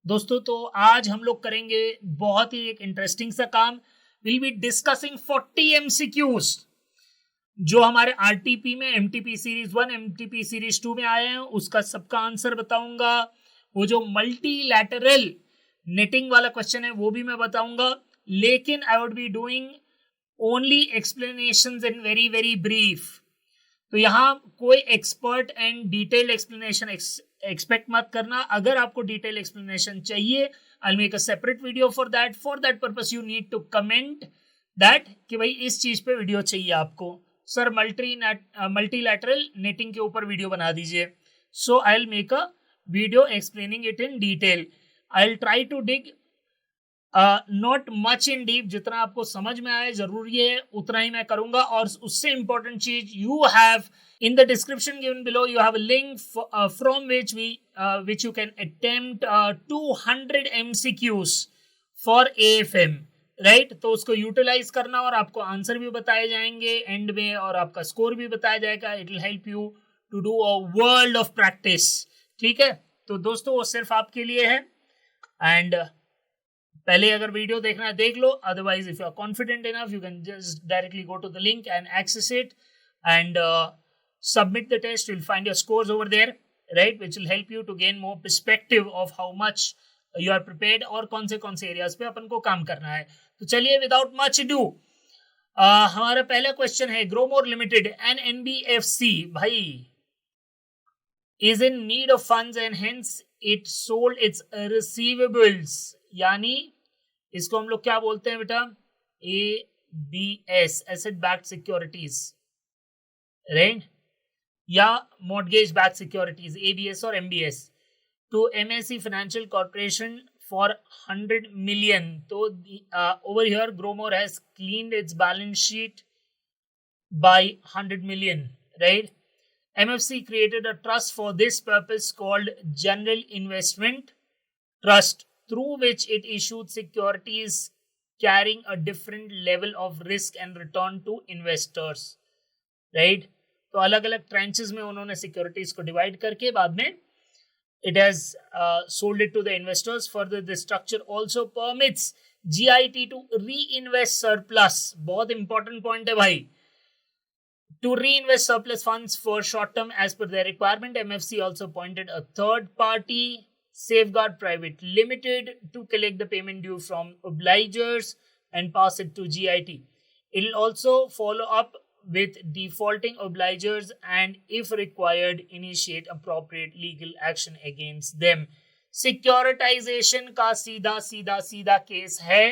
दोस्तों तो आज हम लोग करेंगे बहुत ही एक इंटरेस्टिंग सा काम। विल बी डिस्कसिंग 40 एमसीक्यूज जो हमारे आरटीपी में एमटीपी सीरीज 1 एमटीपी सीरीज 2 में आए हैं, उसका सबका आंसर बताऊंगा। वो जो मल्टीलैटरल नेटिंग वाला क्वेश्चन है वो भी मैं बताऊंगा, लेकिन I would be doing only explanations in very very brief. तो यहाँ कोई expert and detailed explanation expect मत करना। अगर आपको डिटेल एक्सप्लेनेशन चाहिए, I make a separate video for that. For that purpose you need to comment that कि भाई इस चीज पे वीडियो चाहिए आपको, सर मल्टीलैटरल नेटिंग के ऊपर वीडियो बना दीजिए। So I will make a video explaining it in detail. I will try to dig not much in deep, जितना आपको समझ में आए जरूरी है उतना ही मैं करूंगा। और उससे इंपॉर्टेंट चीज, you have in the description given below you have a link from which you can attempt 200 MCQs for AFM, right? तो उसको यूटिलाइज करना और आपको आंसर भी बताए जाएंगे एंड में, और आपका स्कोर भी बताया जाएगा। It will help you to do a world of practice. ठीक है, तो दोस्तों वो सिर्फ आपके लिए है। एंड पहले अगर वीडियो देखना है देख लो, otherwise if you are confident enough you can just directly go to the link and access it and submit the test. You'll find your scores over there, right, which will help you to gain more perspective of how much you are prepared और कौन से areas पे अपन को काम करना है। तो चलिए विदाउट मच डू, हमारा पहला क्वेश्चन है, ग्रोमोर लिमिटेड एन एनबीएफसी भाई is in need of funds and hence it sold its receivables, यानी इसको हम लोग क्या बोलते हैं बेटा, ABS, asset backed securities, right, या mortgage backed securities, ABS or MBS, to MSC Financial Corporation for 100 million. So over here Gromor has cleaned its balance sheet by 100 million, right? MFC created a trust for this purpose called General Investment Trust, through which it issued securities carrying a different level of risk and return to investors, right? तो अलग अलग trenches में उन्होंने securities को divide करके बाद में it has sold it to the investors. Further the structure also permits GIT to reinvest surplus, बहुत इंपॉर्टेंट पॉइंट है भाई, to reinvest surplus funds for short term as per their requirement. MFC also appointed a third party, Safeguard Private Limited, to collect the payment due from obligors and pass it to GIT. It will also follow up with defaulting obligors and if required initiate appropriate legal action against them. Securitization का सीधा case है।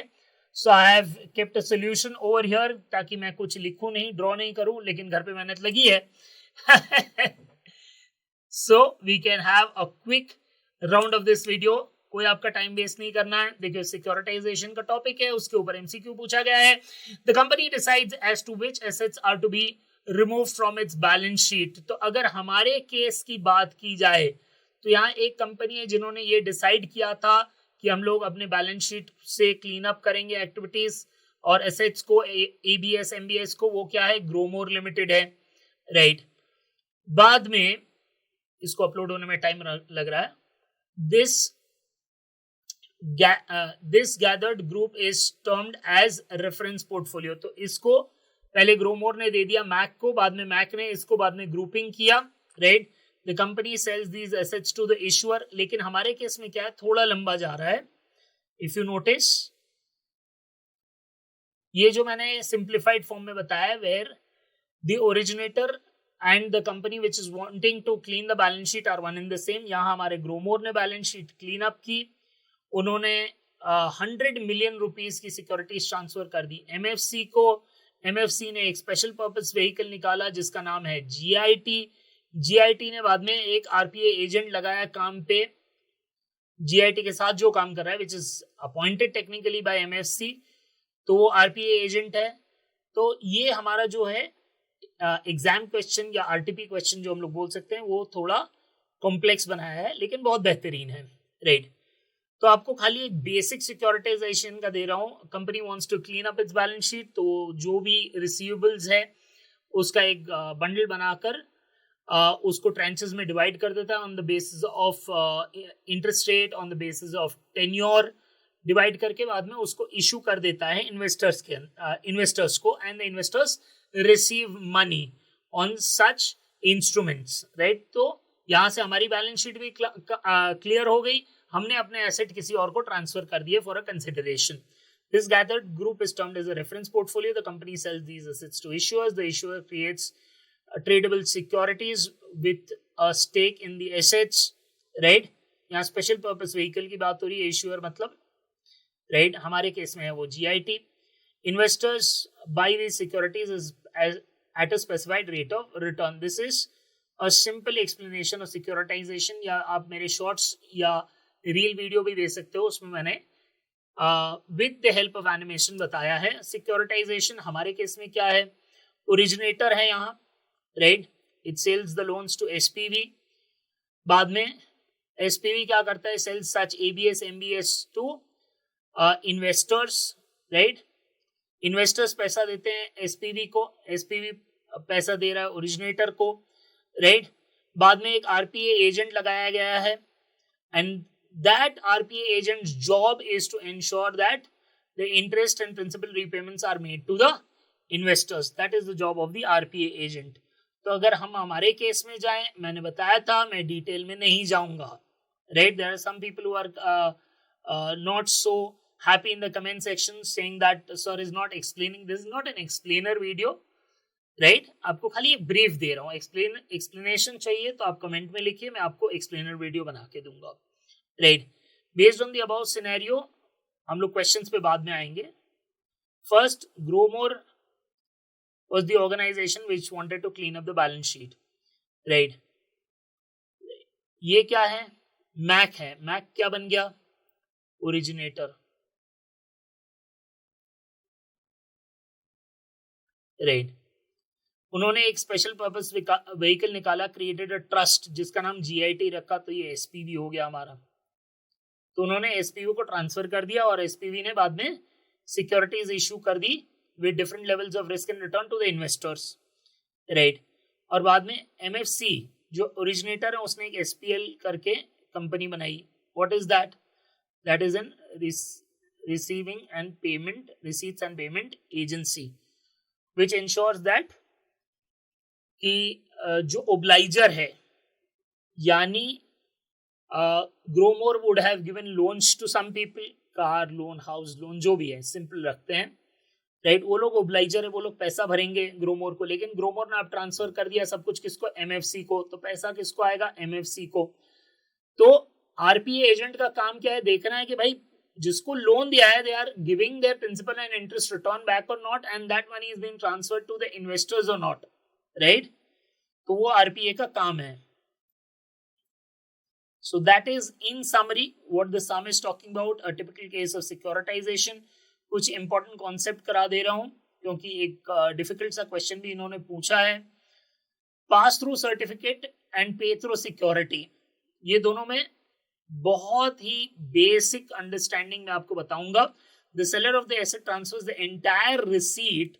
So I have kept a solution over here ताकि मैं कुछ लिखूं नहीं, draw नहीं करूं, लेकिन घर पे मेहनत लगी है। So we can have a quick round of this video. कोई आपका टाइम वेस्ट नहीं करना है। देखिए सिक्योरिटाइजेशन का टॉपिक है, उसके ऊपर एमसीक्यू पूछा गया है। The company decides as to which assets are to be remove from its balance sheet. तो अगर हमारे केस की बात की जाए तो यहाँ एक कंपनी है जिन्होंने ये डिसाइड किया था कि हम लोग अपने बैलेंस शीट से क्लीन अप करेंगे एक्टिविटीज और एसेट्स को, एबीएस एमबीएस को, वो क्या है, ग्रोमोर लिमिटेड है, राइट। बाद में इसको अपलोड होने में टाइम लग रहा है। This gathered group is termed as reference portfolio. तो इसको पहले ग्रोमोर ने दे दिया मैक को, बाद में मैक ने इसको बाद में ग्रुपिंग किया, right. The company sells these assets to the issuer. लेकिन हमारे केस में क्या है, थोड़ा लंबा जा रहा है। इफ यू नोटिस, ये जो मैंने सिंप्लीफाइड फॉर्म में बताया, where the originator and the company which is wanting to clean the balance sheet are one in the same. यहाँ हमारे ग्रोमोर ने बैलेंस शीट क्लीन अप की, उन्होंने 100 मिलियन रुपीस की सिक्योरिटीज ट्रांसफर कर दी एमएफसी को। एमएफसी ने एक स्पेशल पर्पस व्हीकल निकाला जिसका नाम है जीआईटी। जीआईटी ने बाद में एक आरपीए एजेंट लगाया काम पे, जीआईटी के साथ जो काम कर रहा है, which is appointed technically by MFC, तो वो आरपीए एजेंट है। तो ये हमारा जो है एग्जाम क्वेश्चन या आरटीपी क्वेश्चन जो हम लोग बोल सकते हैं, वो थोड़ा कॉम्प्लेक्स बनाया है लेकिन बहुत बेहतरीन है, राइट। तो आपको खाली एक बेसिक सिक्योरिटाइजेशन का दे रहा हूँ। Company wants to clean up its balance sheet, तो जो भी रिसीवेबल्स है उसका एक बंडल बनाकर उसको ट्रेंचेस में डिवाइड कर देता है on the basis of interest rate, on the basis of tenure, divide करके बाद में उसको इशू कर देता है इन्वेस्टर्स को, and the investors receive money on such instruments, right. तो यहाँ से हमारी बैलेंस शीट भी क्लियर हो गई, हमने अपने एसेट किसी और को ट्रांसफर कर दिए for a consideration. This gathered group is termed as a reference portfolio. The company sells these assets to issuers. The issuer creates tradable securities with a stake in the assets, right? यहाँ special purpose vehicle की बात हो रही है, issuer मतलब, right, हमारे case में है वो GIT। Investors buy these securities as at a specified rate of return. This is a simple explanation of securitization, या आप मेरे शॉर्ट्स या रील वीडियो भी दे सकते हो, उसमें मैंने with the help of animation बताया है। सिक्योरिटाइजेशन हमारे केस में क्या है, ओरिजिनेटर है यहाँ, right, it sells the loans to SPV। बाद में SPV क्या करता है, sells such ABS MBS to investors, right. Investors पैसा देते हैं SPV को, SPV पैसा दे रहा है ओरिजिनेटर को, राइट। बाद में एक RPA एजेंट लगाया गया है, and that RPA agent's job is to ensure that the interest and principal repayments are made to the investors. That is the job of the RPA agent. तो अगर हम हमारे केस में जाएं, मैंने बताया था, मैं डिटेल में नहीं जाऊंगा, right? There are some people who are not so happy in the comment section saying that sir is not explaining. This is not an explainer video, right? आपको खाली एक ब्रीफ दे रहा हूँ, एक्सप्लेनेशन चाहिए तो आप कमेंट में लिखिए, मैं आपको एक्सप्लेनर वीडियो बना के दूंगा, right. Based on the above scenario हम लोग क्वेश्चंस पे बाद में आएंगे। First, Growmore was the organisation which wanted to clean up the balance sheet, right. ये क्या है, मैक है, मैक क्या बन गया, ओरिजिनेटर, राइट। उन्होंने एक स्पेशल पर्पस व्हीकल निकाला, क्रिएटेड अ ट्रस्ट जिसका नाम GIT रखा, तो ये SPV हो गया हमारा। तो उन्होंने SPV को ट्रांसफर कर दिया और SPV ने बाद में सिक्योरिटीज इशू कर दी with different levels of risk and return to the investors, right. और बाद में MFC जो ओरिजिनेटर है उसने एक SPL करके कंपनी बनाई। What is that, that is an receiving and payment, receipts and payment agency which insures that कि जो ओब्लाइजर है, यानी Growmore would have given loans to some people, car loan, house loan, जो भी है, simple रखते हैं, राइट। वो लोग ओब्लाइजर है, वो लोग पैसा भरेंगे ग्रोमोर को, लेकिन ग्रोमोर ने आप ट्रांसफर कर दिया सब कुछ किसको, MFC को, तो पैसा किसको आएगा, MFC को। तो RPA एजेंट का काम क्या है, देखना है कि भाई जिसको लोन दिया है, they are giving their principal and interest return back or not, and that money is being transferred to the investors or not, right. तो वो RPA का काम है। So that is in summary what the sum is talking about, a typical case of securitization। कुछ important concept करा दे रहा हूं क्योंकि एक difficult सा question भी इन्होंने पूछा है। पास थ्रू सर्टिफिकेट एंड पे थ्रू सिक्योरिटी, ये दोनों में बहुत ही बेसिक अंडरस्टैंडिंग मैं आपको बताऊंगा। The seller of the asset transverse the entire receipt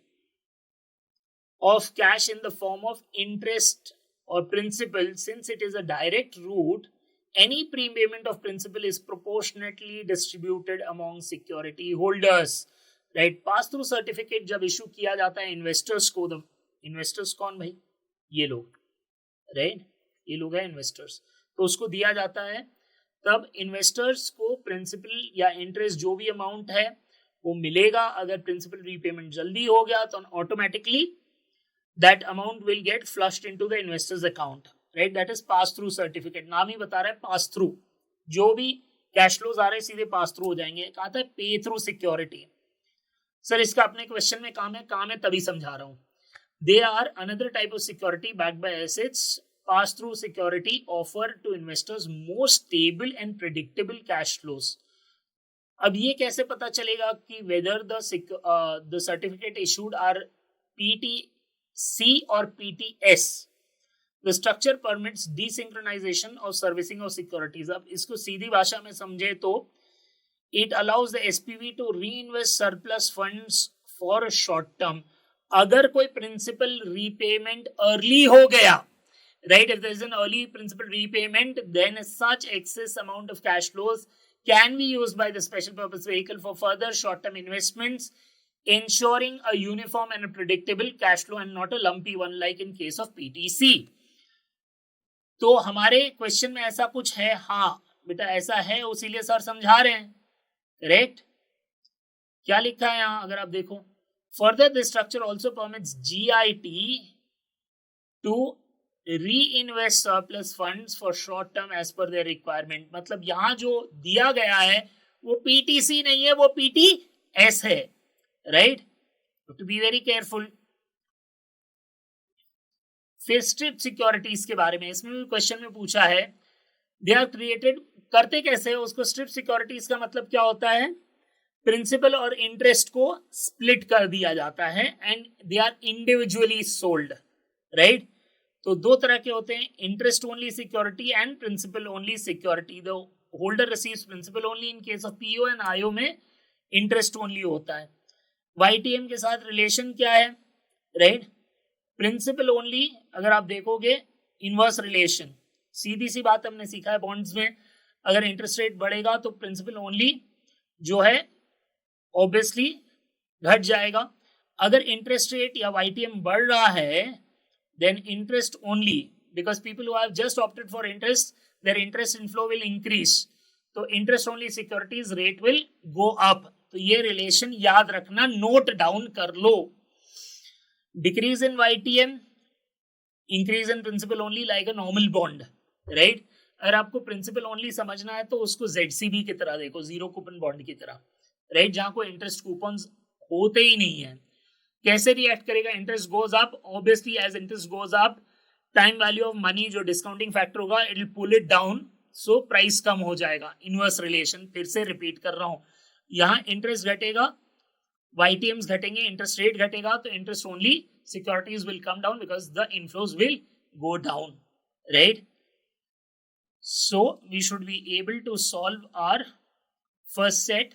of cash in the form of interest or principal. Since it is a direct route, any prepayment of principal is proportionately distributed among security holders, right? pass through certificate जब issue किया जाता है investors को, the investors कौन भाई, ये लोग, right? ये लोग हैं investors, तो उसको दिया जाता है, तब investors को principal या interest जो भी amount है वो मिलेगा। अगर principal repayment जल्दी हो गया तो automatically that amount will get flushed into the investor's account, right? That is pass through certificate। नाम ही बता रहा है pass through, जो भी कैश फ्लोज आ रहे हैं सीधे पास थ्रू हो जाएंगे। कहा था पे थ्रू सिक्योरिटी, सर इसका अपने क्वेश्चन में काम है तभी समझा रहा हूं। They are another type of security backed by assets. Pass through security offer to investors more stable and predictable cash flows. अब ये कैसे पता चलेगा कि whether the certificate issued are PTC or PTS? The structure permits desynchronization of servicing of securities। अब इसको सीधी भाषा में समझे तो it allows the SPV to reinvest surplus funds for a short term। अगर कोई प्रिंसिपल रीपेमेंट अर्ली हो गया, right? If there is an early principal repayment, then such excess amount of cash flows can be used by the special purpose vehicle for further short-term investments, ensuring a uniform and a predictable cash flow and not a lumpy one like in case of PTC. तो हमारे question में ऐसा कुछ है, हाँ बेटा ऐसा है, उसीलिए सर समझा रहे हैं, करेक्ट? क्या लिखा है यहां अगर आप देखो, further this structure also permits GIT to reinvest surplus funds for short term as per their requirement. मतलब यहां जो दिया गया है वो PTC नहीं है, वो PTS है, right? To be very careful. फिर स्ट्रिप्ट सिक्योरिटीज के बारे में इसमें भी क्वेश्चन में पूछा है, दे आर क्रिएटेड, करते कैसे है उसको. स्ट्रिप्ट सिक्योरिटीज का मतलब क्या होता है, प्रिंसिपल और इंटरेस्ट को स्प्लिट कर दिया जाता है and they are individually sold, right? तो दो तरह के होते हैं, interest only security and principal only security. The holder receives principal only in case of PO and IO में इंटरेस्ट ओनली होता है. YTM के साथ रिलेशन क्या है, राइट? प्रिंसिपल ओनली अगर आप देखोगे इनवर्स रिलेशन, सीधी सी बात हमने सीखा है बॉन्ड्स में, अगर इंटरेस्ट रेट बढ़ेगा तो प्रिंसिपल ओनली जो है ऑब्वियसली घट जाएगा. अगर इंटरेस्ट रेट या YTM बढ़ रहा है then interest only, because people who have just opted for interest their interest inflow will increase, तो interest only securities rate will go up. तो ये रिलेशन याद रखना, नोट डाउन कर लो. Decrease in YTM, increase in principal only like a normal bond, right? अगर आपको principal only समझना है तो उसको ZCB की तरह देखो, जीरो कूपन बॉन्ड की तरह, राइट? जहां कोई इंटरेस्ट कूपन्स होते ही नहीं है. कैसे रिएक्ट करेगा, interest goes up, obviously as interest goes up time value of money जो डिस्काउंटिंग फैक्टर होगा it will pull it down, so price कम हो जाएगा. इनवर्स रिलेशन, फिर से रिपीट कर रहा हूं, यहाँ इंटरेस्ट घटेगा, YTMs घटेंगे, इंटरेस्ट रेट घटेगा, तो interest only securities will come down because the inflows will go down, right? So we should be able to solve our first set.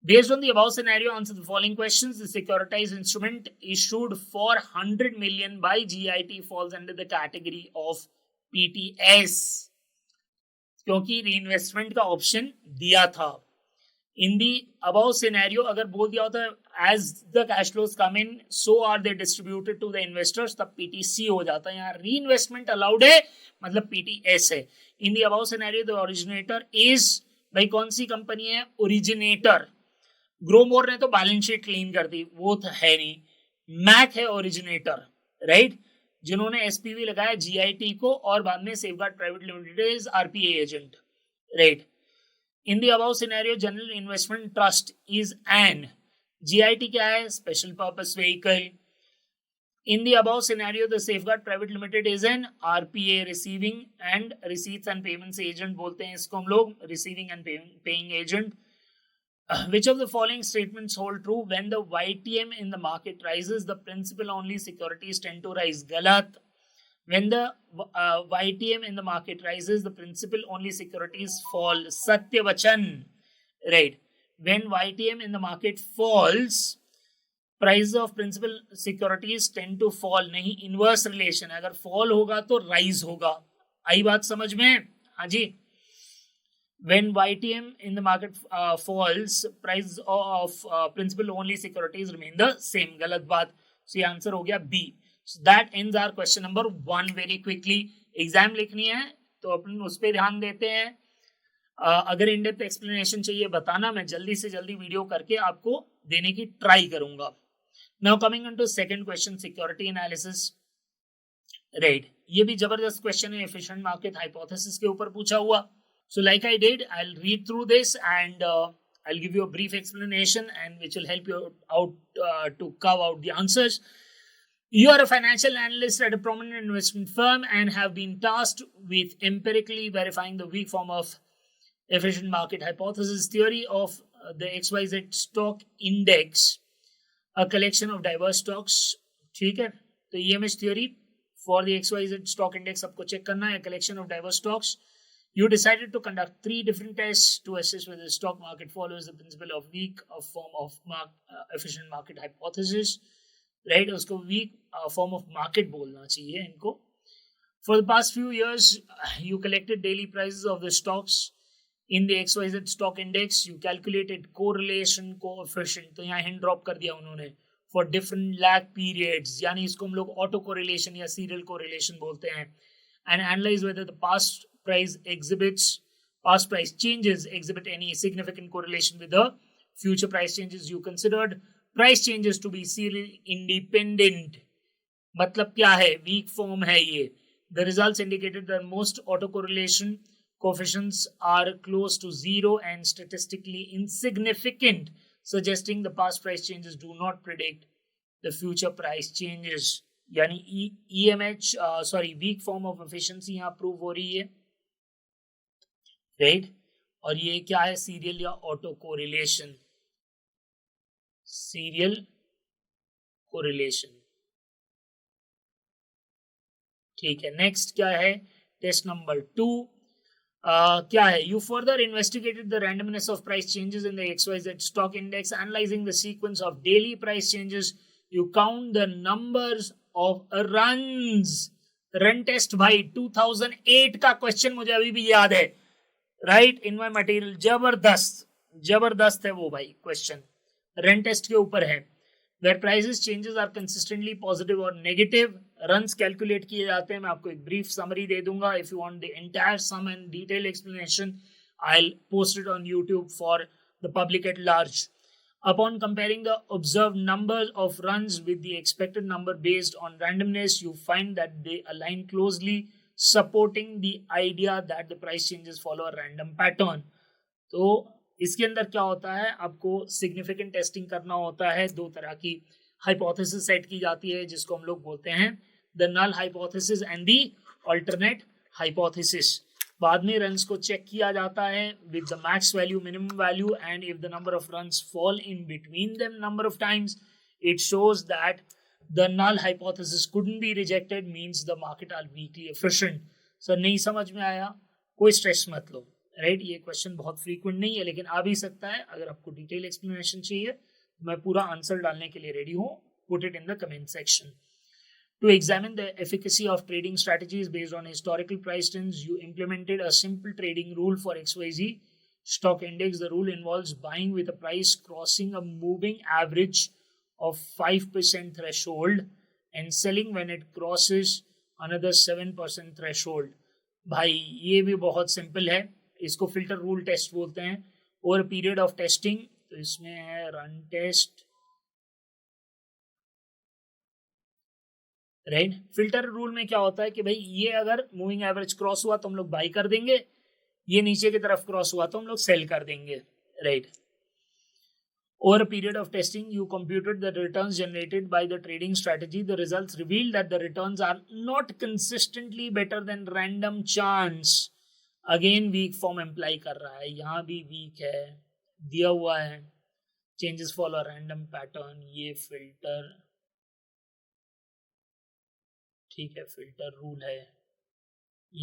Based on the above scenario, answer the following questions. The securitized instrument issued for 100 million by GIT falls under the category of PTS क्योंकि reinvestment का option दिया था. In the above scenario, अगर बोल दिया होता है as the cash flows come in, so are they distributed to the investors, तब PTC हो जाता है. यहाँ reinvestment allowed है मतलब PTS है. In the above scenario, the originator is, भाई कौन सी कंपनी है, ओरिजिनेटर. ग्रोमोर ने तो बैलेंस शीट क्लीन कर दी, वो तो है नहीं. मैक है ओरिजिनेटर, राइट? जिन्होंने SPV लगाया GIT को और बाद में safeguard private limited is RPA agent, right? In the above scenario, General Investment Trust is an, GIT क्या है, Special Purpose Vehicle. In the above scenario, the Safeguard Private Limited is an RPA, Receiving and Receipts and Payments Agent बोलते हैं इसको हम लोग, Receiving and Paying Agent. Which of the following statements hold true? When the YTM in the market rises, the principal only securities tend to rise. गलत. When the YTM in the market rises, the principal only securities fall. Satyavachan, right? When YTM in the market falls, prices of principal securities tend to fall. नहीं, inverse relation. अगर fall होगा तो rise होगा. आई बात समझ में? हाँ जी. When YTM in the market falls, prices of principal only securities remain the same. गलत बात. So ये आंसर हो गया B. So that ends our question number 1 very quickly. Exam लिखनी है तो अपन उस पर ध्यान देते हैं. अगर इन डेप्थ एक्सप्लेनेशन चाहिए बताना, मैं जल्दी से जल्दी वीडियो करके आपको देने की ट्राई करूंगा. Now coming on to second question, security analysis, right? ये भी जबरदस्त क्वेश्चन है, एफिशिएंट मार्केट हाइपोथेसिस के ऊपर पूछा हुआ. So like I did, I will read through this and I will give you a brief explanation and which will help you out to carve out the answers. You are a financial analyst at a prominent investment firm and have been tasked with empirically verifying the weak form of efficient market hypothesis theory of the XYZ stock index, a collection of diverse stocks. ठीक है, तो EMH theory for the XYZ stock index आपको check करना है, a collection of diverse stocks. You decided to conduct 3 different tests to assess whether the stock market follows the principle of weak form of efficient market hypothesis. Right? उसको week form of market बोलना चाहिए इनको. For the past few years, you collected daily prices of the stocks in the XYZ stock index. You calculated correlation coefficient. तो यहाँ hint drop कर दिया उन्होंने for different lag periods. यानी इसको हम लोग auto correlation या serial correlation बोलते हैं. And analyze whether the past price changes exhibit any significant correlation with the future price changes. You considered price changes to be serial independent. मतलब क्या है? Weak form है ये. The results indicated that most autocorrelation coefficients are close to zero and statistically insignificant, suggesting the past price changes do not predict the future price changes. यानी weak form of efficiency यहाँ prove हो रही है, right? और ये क्या है? Serial या autocorrelation. Serial correlation. ठीक है. नेक्स्ट क्या है? Test number 2. क्या है? You further investigated the randomness of price changes in the XYZ stock index, analyzing the sequence of daily price changes. You count the numbers of runs. Run test भाई 2008 का question मुझे अभी भी याद है, right, in my material. जबरदस्त है वो भाई क्वेश्चन. रन टेस्ट के ऊपर है. Where prices changes are consistently positive or negative. Runs calculate किए जाते हैं. मैं आपको एक brief summary दे दूंगा. If you want the entire sum and detailed explanation, I'll post it on YouTube for the public at large. Upon comparing the observed numbers of runs with the expected number based on randomness, you find that they align closely, supporting the idea that the price changes follow a random pattern. तो इसके अंदर क्या होता है? आपको significant testing करना होता है. दो तरह की हाइपोथेसिस सेट की जाती है जिसको हम लोग बोलते हैं the null hypothesis and the alternate hypothesis. बाद में रन्स को चेक किया जाता है with the max value, minimum value, and if the number of runs fall in between them number of times, it shows that the null hypothesis couldn't be rejected, means the market are weakly efficient. Sir नहीं समझ में आया? कोई stress मत लो, right. ये question बहुत frequent नहीं है लेकिन आ भी सकता है. अगर आपको डिटेल एक्सप्लेनेशन चाहिए तो मैं पूरा आंसर डालने के लिए रेडी हूँ. Put it in the comment section. To examine the efficacy of trading strategies based on historical price trends, you implemented a simple trading rule for XYZ stock index. The rule involves buying with a price crossing a moving average of 5% threshold and selling when it crosses another 7% threshold. भाई ये भी बहुत simple है. इसको filter rule test बोलते हैं. Over period of testing, तो इसमें है run test, right. Filter rule में क्या होता है कि भाई ये अगर मूविंग एवरेज क्रॉस हुआ तो हम लोग बाई कर देंगे, ये नीचे की तरफ क्रॉस हुआ तो हम लोग सेल कर देंगे, right. Over a period of testing, you computed the returns generated by the trading strategy. The results revealed that the returns are not consistently better than random chance. Again, weak form imply कर रहा है, यहाँ भी weak है, दिया हुआ है. Changes follow a random pattern. ये filter, ठीक है, filter rule है.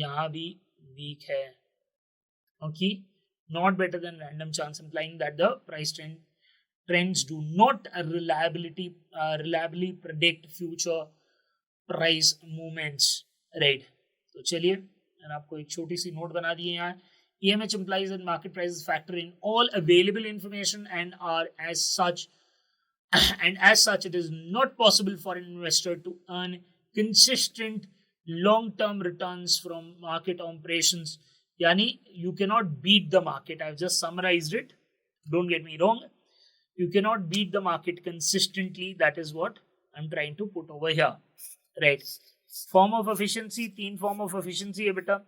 यहाँ भी weak है. Okay, not better than random chance, implying that the price trends do not reliably predict future price movements, right. तो चलिए मैंने आपको एक छोटी सी नोट बना दी है यहाँ. EMH implies that market prices factor in all available information and as such it is not possible for an investor to earn consistent long-term returns from market operations. Yani you cannot beat the market. I've just summarized it. Don't get me wrong. You cannot beat the market consistently. That is what I'm trying to put over here. Right. Form of efficiency. 3 form of efficiency है बेटा.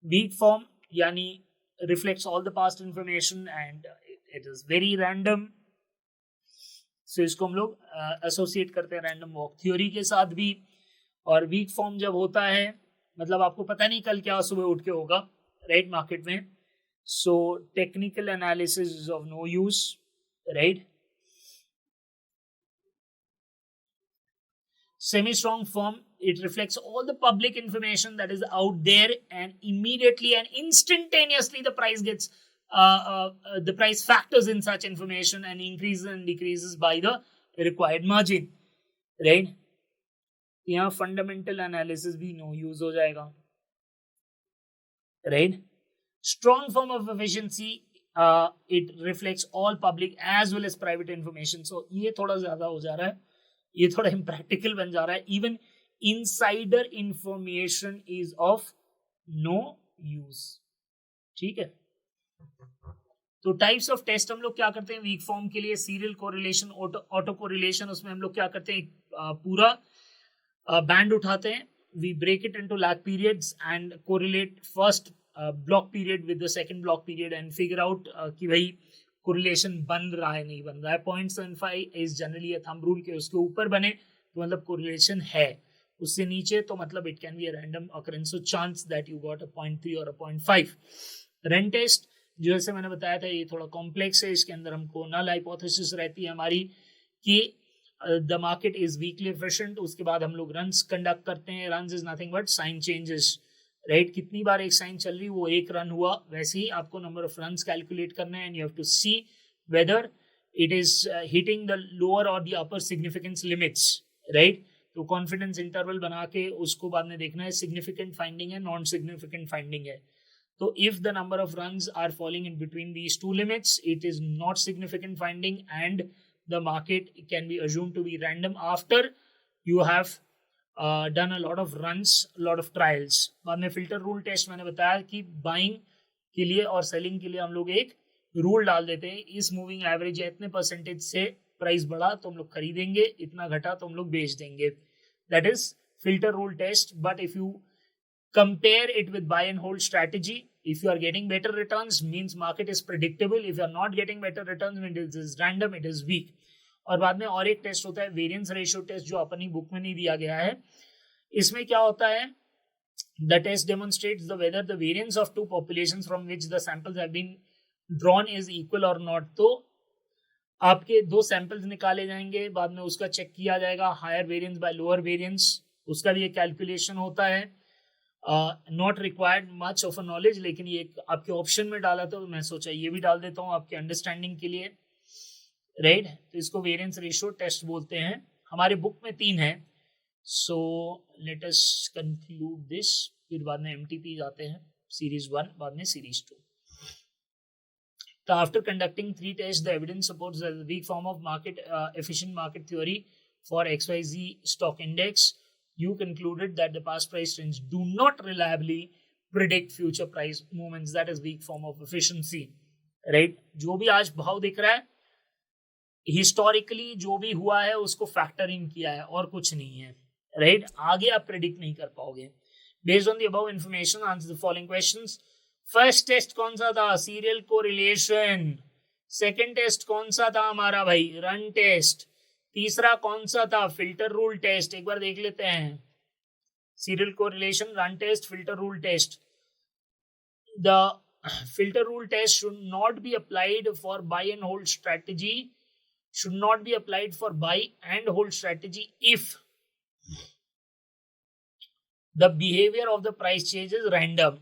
Weak form यानी reflects all the past information and it is very random. So इसको हम लोग associate करते हैं random walk theory के साथ भी. और weak form जब होता है मतलब आपको पता नहीं कल क्या सुबह उठ के होगा, right, market में. So technical analysis is of no use, right. Semi-strong form, it reflects all the public information that is out there and immediately and instantaneously the price gets the price factors in such information and increases and decreases by the required margin, right. यहाँ fundamental analysis भी no use हो जाएगा, right. Strong form of efficiency, it reflects all public as well as private information. So ये थोड़ा ज्यादा हो जा रहा है, ये थोड़ा इम्प्रैक्टिकल बन जा रहा है. Even insider information is of no use. ठीक है. तो टाइप्स ऑफ टेस्ट हम लोग क्या करते हैं वीक फॉर्म के लिए, सीरियल कोरिलेशन, ऑटो कोरिलेशन. उसमें हम लोग क्या करते हैं, पूरा बैंड उठाते हैं, we break it into lag periods and correlate first block period with the second block period and figure out कि भाई कोरिलेशन बन रहा है नहीं बन रहा है. 0.75 is generally a thumb rule के उसके ऊपर बने तो मतलब कोरिलेशन है, उससे नीचे तो मतलब it can be a random occurrence. So chance that you got a 0.3 और अ 0.5. रेन टेस्ट जैसे मैंने बताया था ये थोड़ा कॉम्प्लेक्स है, इसके अंदर हमको नल हाइपोथेसिस रहती है हमारी कि the market is weakly efficient. उसके बाद हम लोग रन्स कंडक्ट करते हैं. Runs is nothing but sign changes, right. कितनी बार एक साइन चल रही वो एक रन हुआ, वैसे ही आपको नंबर ऑफ रन्स कैलकुलेट करना है and you have to see whether it is hitting the lower or the upper significance limits, right. तो कॉन्फिडेंस इंटरवल बना के उसको बाद में देखना है सिग्निफिकेंट फाइंडिंग है नॉन सिग्निफिकेंट फाइंडिंग है. So if the number of runs are falling in between these two limits, it is not significant finding and the market can be assumed to be random after you have done a lot of runs, a lot of trials. बाद में filter rule test मैंने बताया कि buying के लिए और selling के लिए हम लोग एक रूल डाल देते हैं, इस मूविंग एवरेज या इतने परसेंटेज से प्राइस बढ़ा तो हम लोग खरीदेंगे, इतना घटा तो हम लोग बेच देंगे. That is filter rule test. But if you compare it with buy and hold strategy, if you are getting better returns means market is predictable, if you are not getting better returns means it is random, it is weak. और बाद में और एक test होता है variance ratio test जो अपनी book में नहीं दिया गया है. इसमें क्या होता है, the test demonstrates the whether the variance of two populations from which the samples have been drawn is equal or not. तो आपके दो सैंपल्स निकाले जाएंगे, बाद में उसका चेक किया जाएगा higher variance by lower variance, उसका भी एक कैलकुलेशन होता है. Not required much of a knowledge, लेकिन ये आपके ऑप्शन में डाला तो मैं सोचा ये भी डाल देता हूँ आपके अंडरस्टैंडिंग के लिए, राइट. तो इसको वेरिएंस रेशियो टेस्ट बोलते हैं. हमारे बुक में 3 है. So let us conclude this. फिर बाद में एमटीपी आते हैं, सीरीज 1 बाद में series 2. So after conducting 3 tests, the evidence supports the weak form of market efficient market theory for XYZ stock index. You concluded that the past price trends do not reliably predict future price movements. That is weak form of efficiency, right? जो भी आज भाव दिख रहा है historically जो भी हुआ है उसको फैक्टर इन किया है और कुछ नहीं है, राइट. आगे आप प्रेडिक्ट नहीं कर पाओगे. Based on the above information answer the following questions. First test कौन सा था, सीरियल कोरिलेशन. सेकंड टेस्ट कौन सा था हमारा भाई, रन टेस्ट. तीसरा कौन सा था, फिल्टर रूल टेस्ट. एक बार देख लेते हैं, serial correlation, run test, filter rule test. The filter rule test should not be applied for buy and hold strategy, should not be applied for buy and hold strategy if the behavior of the price change is random.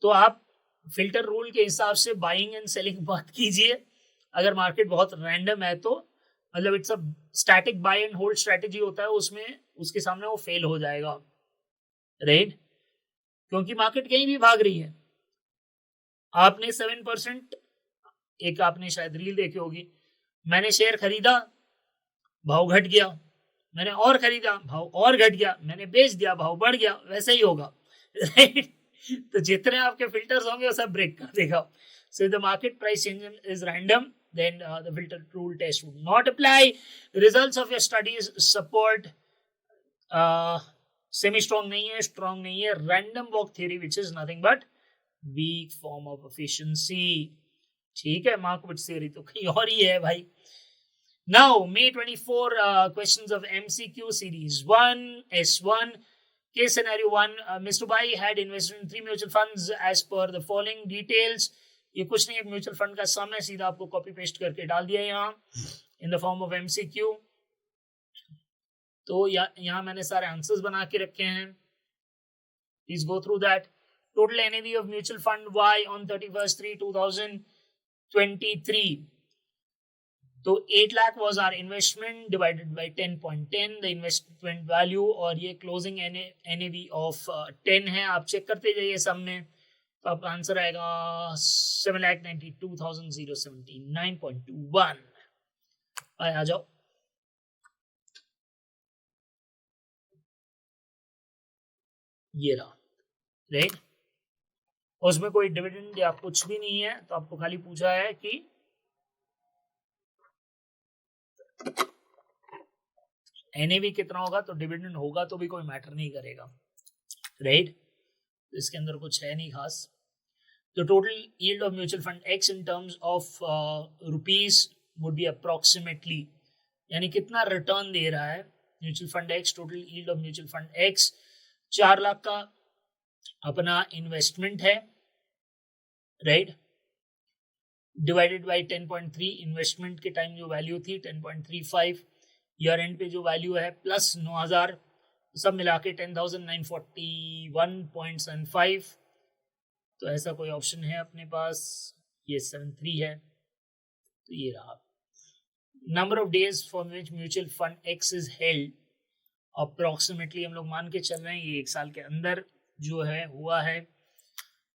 तो आप filter rule के हिसाब से buying and selling मत कीजिए. अगर market बहुत random है तो मतलब it's a static buy and hold strategy होता है, उसमें उसके सामने वो फेल हो जाएगा, राइट. क्योंकि मार्केट कहीं भी भाग रही है. आपने 7%, एक आपने शायद रील देखी होगी, मैंने शेयर खरीदा भाव घट गया, मैंने और खरीदा भाव और घट गया, मैंने बेच दिया भाव बढ़ गया, वैसे ही होगा, राइट. तो जितने आपके फिल्टर्स होंगे वो सब ब्रेक कर देगा. So if the market price change is random, then the filter rule test would not apply. Results of your studies support semi strong नहीं है, strong नहीं है, random walk theory which is nothing but weak form of efficiency. ठीक है, Markowitz theory तो कहीं और ही है भाई. Now May 24 questions of MCQ series 1 S1. Case scenario 1, Mr. Bai had invested in 3 mutual funds as per the following details. ये कुछ नहीं, एक म्यूचुअल फंड का सम है, सीधा आपको कॉपी पेस्ट करके डाल दिया यहाँ in the form of MCQ. तो यहाँ मैंने सारे आंसर्स बना के रखे हैं, please go through that. Total NAV of mutual fund Y on 31st 3 2023. तो 8 lakh was our investment divided by 10.10 the investment value, और ये क्लोजिंग NAV ऑफ 10 है। आप चेक करते जाइए सामने, तो आपका आंसर आएगा 7,92,079.21। आ जाओ, ये रहा, राइट। उसमें कोई डिविडेंड या कुछ भी नहीं है, तो आपको खाली पूछा है कि NAV कितना होगा, तो डिविडेंड होगा तो भी कोई मैटर नहीं करेगा, राइट। तो इसके अंदर कुछ है नहीं खास। तो total yield of mutual fund x in terms of rupees would be approximately, यानी कितना रिटर्न दे रहा है mutual fund x. Total yield of mutual fund x 4 lakh का अपना इन्वेस्टमेंट है, राइट, डिवाइडेड बाई 10.3, इन्वेस्टमेंट के टाइम जो वैल्यू थी 10.35, ईयर एंड पे जो वैल्यू है प्लस 9,000, सब मिला के 10,941.75। तो ऐसा कोई ऑप्शन है अपने पास, ये 73 है। तो ये रहा number of days for which mutual fund x is held, approximately हम लोग मान के चल रहे हैं ये 1 साल के अंदर जो है हुआ है।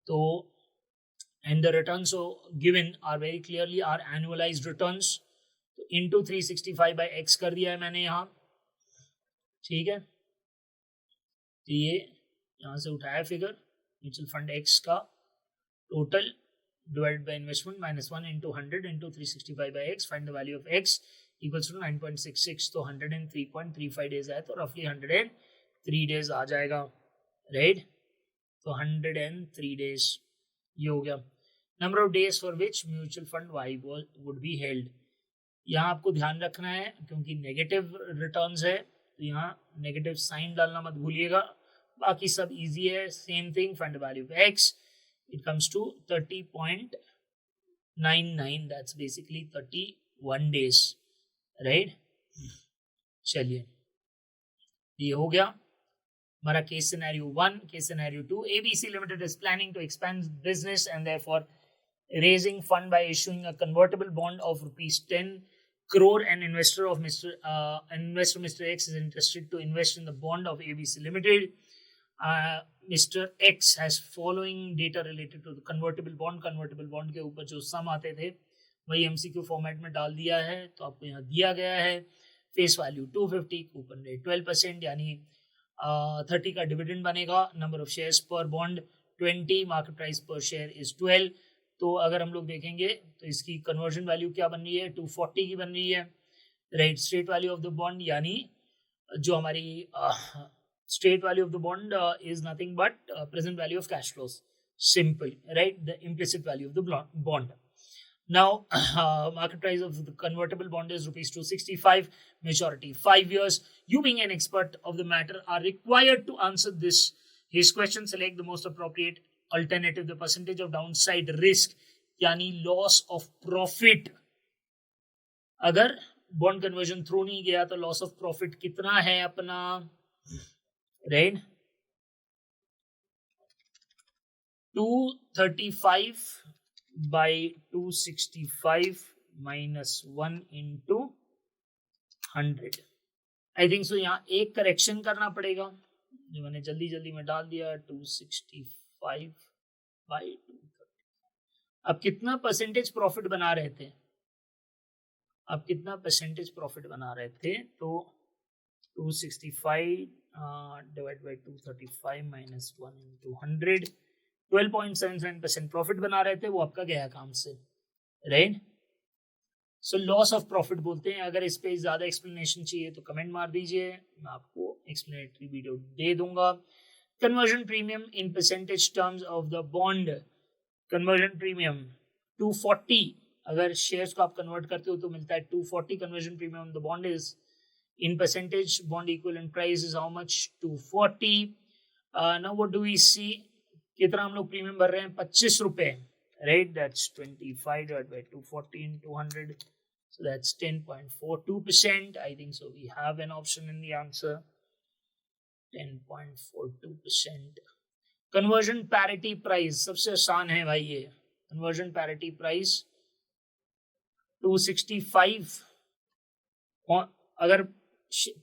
तो and the returns so given are very clearly are annualized returns, तो into 365 by x कर दिया है मैंने यहाँ, ठीक है। तो ये यहाँ से उठाया फिगर म्यूचुअल फंड x का total divided by investment -1 into 100 into 365 by x, find the value of x equals to 9.66, तो 103.35 डेज है, तो रफली 103 डेज आ जाएगा, राइट। तो 103 डेज ये हो गया। Number of days for which mutual fund why would be held, यहाँ आपको ध्यान रखना है क्योंकि नेगेटिव रिटर्न्स है, तो यहाँ नेगेटिव साइन डालना मत भूलिएगा, बाकी सब इजी है, same thing. Find the value of x, it comes to 30.99, that's basically 31 days, right. चलिए ये हो गया हमारा case scenario 1। Case scenario 2, ABC Limited is planning to expand business and therefore raising fund by issuing a convertible bond of ₹10 crore. An investor Mr. X is interested to invest in the bond of ABC Limited. Mr. X has following data related to the convertible bond. Convertible bond के ऊपर जो सम आते थे वही MCQ format में डाल दिया है, तो आपको यहाँ दिया गया है फेस वैल्यू 250, कूपन रेट 12%, यानी 30 का डिविडेंड बनेगा। नंबर ऑफ शेयर्स पर बॉन्ड 20, मार्केट प्राइस पर शेयर इज 12। तो अगर हम लोग देखेंगे तो इसकी कन्वर्जन वैल्यू क्या बन रही है, 240 की बन रही है, right. Straight value of the bond, यानी जो हमारी straight value of the bond is nothing but present value of cash flows, simple, right, the implicit value of the bond. Now, market price of the convertible bond is ₹265, maturity 5 years. You being an expert of the matter are required to answer his question. Select the most appropriate alternative. The percentage of downside risk, यानी loss of profit. अगर bond conversion through नहीं गया तो loss of profit कितना है अपना, right? 235 by 265 minus 1 into 100. I think so यहाँ एक करेक्शन करना पड़ेगा जो मैंने जल्दी में डाल दिया, 265 by 230। अब कितना परसेंटेज प्रॉफिट बना रहे थे, तो 265 divide by 235 minus 1 into 100, 12.77% profit बना रहे थे, वो आपका गया काम से, right. So loss of profit बोलते हैं। अगर इस पे ज्यादा एक्सप्लेनेशन चाहिए तो कमेंट मार दीजिए, मैं आपको एक्सप्लेनेटरी वीडियो दे दूंगा। Conversion premium in percentage terms of the bond, conversion premium 240, अगर शेयर्स को आप कन्वर्ट करते हो तो मिलता है 240 conversion premium. The bond is in percentage, bond equivalent price is how much, 240। Now what do we see, कितना हम लोग प्रीमियम भर रहे हैं, 25 रुपए, right. That's 25 divided by 240 into 100, so that's 10.42%. I think so we have an option in the answer, 10.42%। Conversion parity price सबसे आसान है भाई, ये कन्वर्जन पैरिटी प्राइस 265 अगर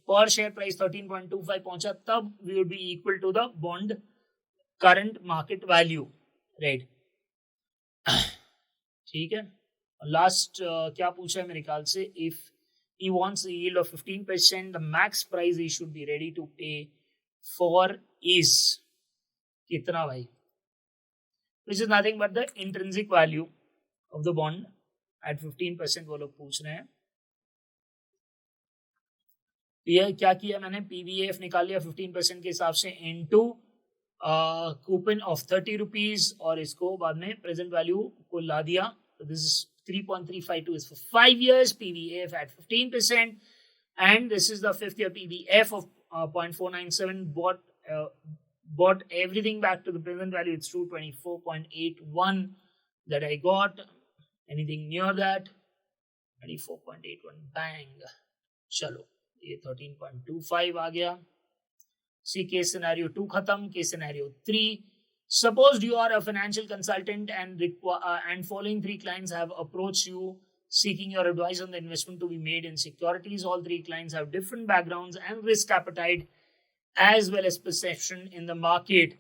पर शेयर प्राइस 13.25 पहुंचा तब we would be equal to the bond current market value, right. ठीक है। लास्ट क्या पूछा है मेरे ख्याल से, if he wants a yield of 15%, the max price he should be ready to pay for is कितना भाई, which is nothing but the intrinsic value of the bond at 15%, वो लोग पूछ रहे हैं। ये क्या किया मैंने, पीवीएफ निकाल लिया 15% के हिसाब से इनटू कूपन ऑफ 30 रुपीज और इसको बाद में प्रेजेंट वैल्यू को ला दिया। This is 3.352 is for 5 years, PVF at 15%, and this is the 5th year PVF of 0.497, bought everything back to the present value. It's 224.81 that I got. Anything near that? 24.81, bang. चलो ये 13.25 आ गया। सी case scenario 2 खत्म। Case scenario 3, suppose you are a financial consultant and following 3 clients have approached you seeking your advice on the investment to be made in securities. All 3 clients have different backgrounds and risk appetite as well as perception in the market.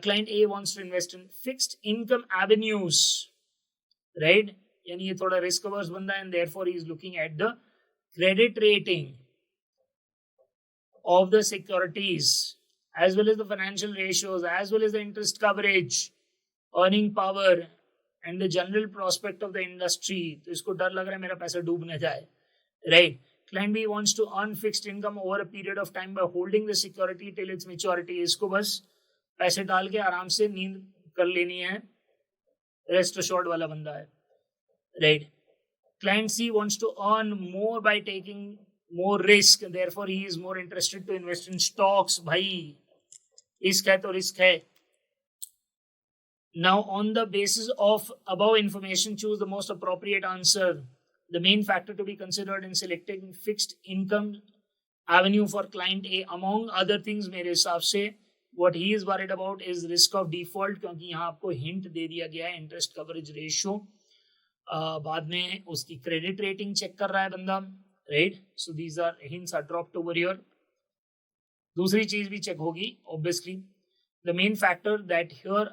Client A wants to invest in fixed income avenues, right? यानी ये थोड़ा risk averse बंदा है, and therefore he is looking at the credit rating of the securities as well as the financial ratios, as well as the interest coverage, earning power, and the general prospect of the industry. तो इसको डर लग रहा है मेरा पैसा डूब न जाए, right? Client B wants to earn fixed income over a period of time by holding the security till its maturity. इसको बस पैसे डाल के आराम से नींद कर लेनी है, rest assured वाला बंदा है, right? Client C wants to earn more by taking more risk, therefore he is more interested to invest in stocks. भाई रिस्क है तो रिस्क है। Now on the basis of above information, choose the most appropriate answer. The main factor to be considered in selecting fixed income avenue for client A, among other things, मेरे हिसाब से what he is worried about is risk of default, क्योंकि यहाँ आपको hint दे दिया गया है interest coverage ratio, बाद में उसकी क्रेडिट रेटिंग चेक कर रहा है बंदा, right? So these are hints are dropped over here. दूसरी चीज भी चेक होगी obviously, the main factor that here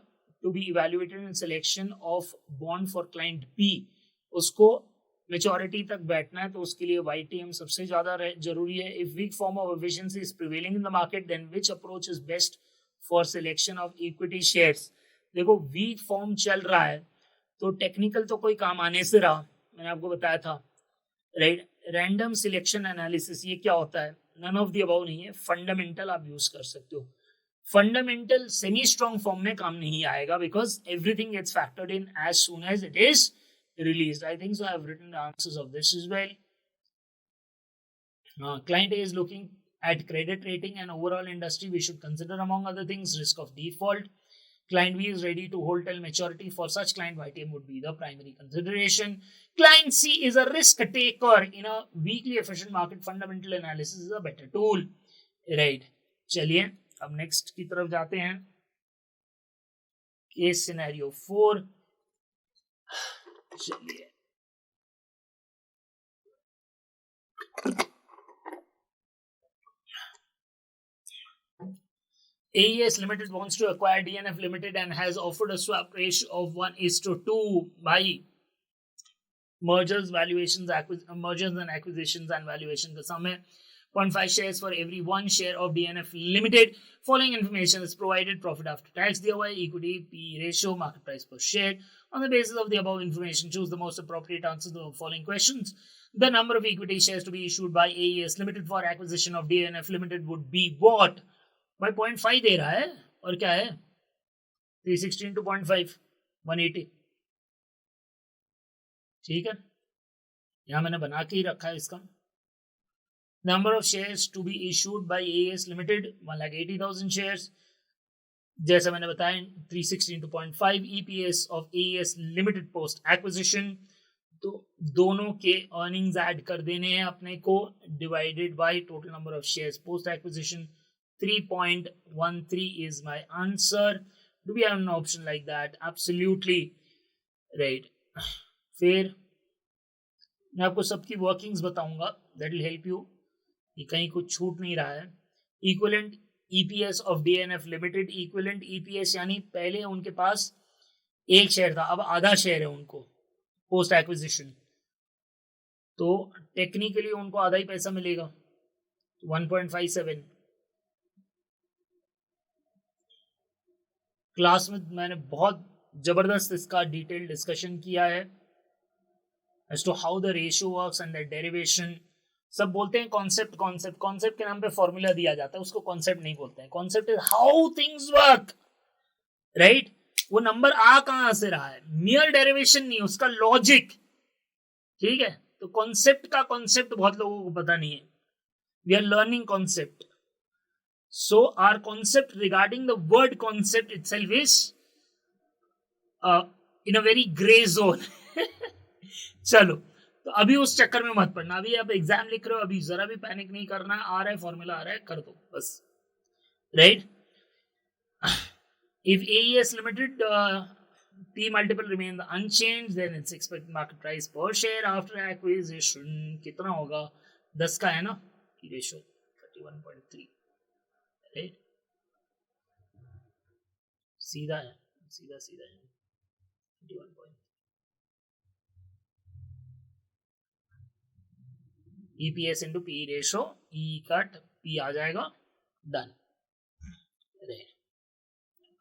to be evaluated in selection of bond for client B, उसको मेच्योरिटी तक बैठना है तो उसके लिए YTM सबसे ज्यादा जरूरी है। If weak form of efficiency is prevailing in the market, then which approach is best for selection of equity shares. देखो वीक फॉर्म चल रहा है तो टेक्निकल तो कोई काम आने से रहा, मैंने आपको बताया था, राइट? रैंडम सिलेक्शन एनालिसिस ये क्या होता है, नन ऑफ द अबव नहीं है, फंडामेंटल आप यूज कर सकते हो। फंडामेंटल सेमी स्ट्रॉन्ग फॉर्म में काम नहीं आएगा because everything gets factored in as soon as it is released. I think so. I have written the answers of this as well. Client A is looking at credit rating and overall industry. We should consider, among other things, risk of default. Client B is ready to hold till maturity. For such client, YTM would be the primary consideration. Client C is a risk taker in a weakly efficient market. Fundamental analysis is a better tool. Right. चलिए अब next की तरफ जाते हैं. Case scenario 4. चलिए AES Limited wants to acquire DNF Limited and has offered a swap ratio of 1:2. भाई mergers and acquisitions and valuation का sum है 0.5 shares for every 1 share of DNF Limited. Following information is provided: profit after tax दिया हुआ है, equity P ratio, market price per share. On the basis of the above information, choose the most appropriate answer to the following questions. The number of equity shares to be issued by AES Limited for acquisition of DNF Limited would be what? By 0.5 दे रहा है और क्या है 360 into 0.5 180. ठीक है, यहां मैंने बना के ही रखा है इसका. Number of shares to be issued by AES Limited 1,80,000 shares. जैसा मैंने बताया 360 into 0.5 EPS of AES Limited post acquisition. तो दोनों के earnings ऐड कर देने हैं अपने को, divided by total number of shares post acquisition. 3.13 is my answer. Do we have an option like that? Absolutely right. फिर मैं आपको सबकी वर्किंग्स बताऊंगा, दैट विल हेल्प यू कि कहीं कुछ छूट नहीं रहा है। Equivalent EPS of DNF limited, equivalent EPS यानी पहले उनके पास एक शेयर था, अब आधा शेयर है उनको पोस्ट एक्विजिशन, तो टेक्निकली उनको आधा ही पैसा मिलेगा, 1.57। क्लास में मैंने बहुत जबरदस्त इसका डिटेल डिस्कशन किया है as to how the ratio works and the derivation। सब बोलते हैं कॉन्सेप्ट कॉन्सेप्ट, कॉन्सेप्ट के नाम पे फॉर्मूला दिया जाता है, उसको कॉन्सेप्ट नहीं बोलते हैं। Concept is how things work, right. वो नंबर आ कहां से रहा है, मियर डेरिवेशन नहीं, उसका लॉजिक, ठीक है। तो कॉन्सेप्ट का कॉन्सेप्ट बहुत लोगों को पता नहीं है, we are learning concept. So our concept regarding the word concept itself is in a very grey zone. चलो, तो अभी उस चक्कर में मत पड़ना, अभी आप एग्जाम लिख रहे हो, अभी जरा भी पैनिक नहीं करना है, आ रहा है फॉर्मूला, आ रहा है, कर दो बस, right. If AES limited P multiple remains unchanged, then its expected market price per share after acquisition कितना होगा, 10 का है ना P ratio 31.3, राइट। सीधा है, सीधा सीधा है 31.3। EPS इंटू पी रेशो, ई कट पी आ जाएगा, डन।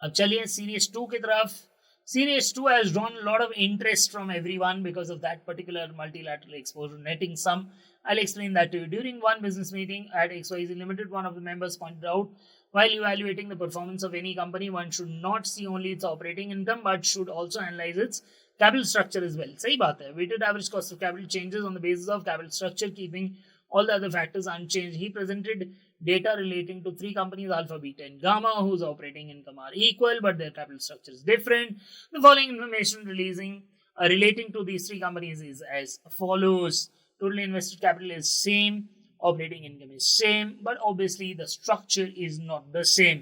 अब चलिए सीरीज 2 की तरफ। Series 2 has drawn a lot of interest from everyone because of that particular multilateral exposure netting sum. I'll explain that to you. During one business meeting at XYZ Limited, one of the members pointed out, while evaluating the performance of any company, one should not see only its operating income, but should also analyze its capital structure as well. सही बात है, weighted average cost of capital changes on the basis of capital structure, keeping all the other factors unchanged. He presented data relating to 3 companies, Alpha, Beta, and Gamma, whose operating income are equal, but their capital structure is different. The following information relating to these 3 companies is as follows. Total invested capital is same, operating income is same, but obviously the structure is not the same,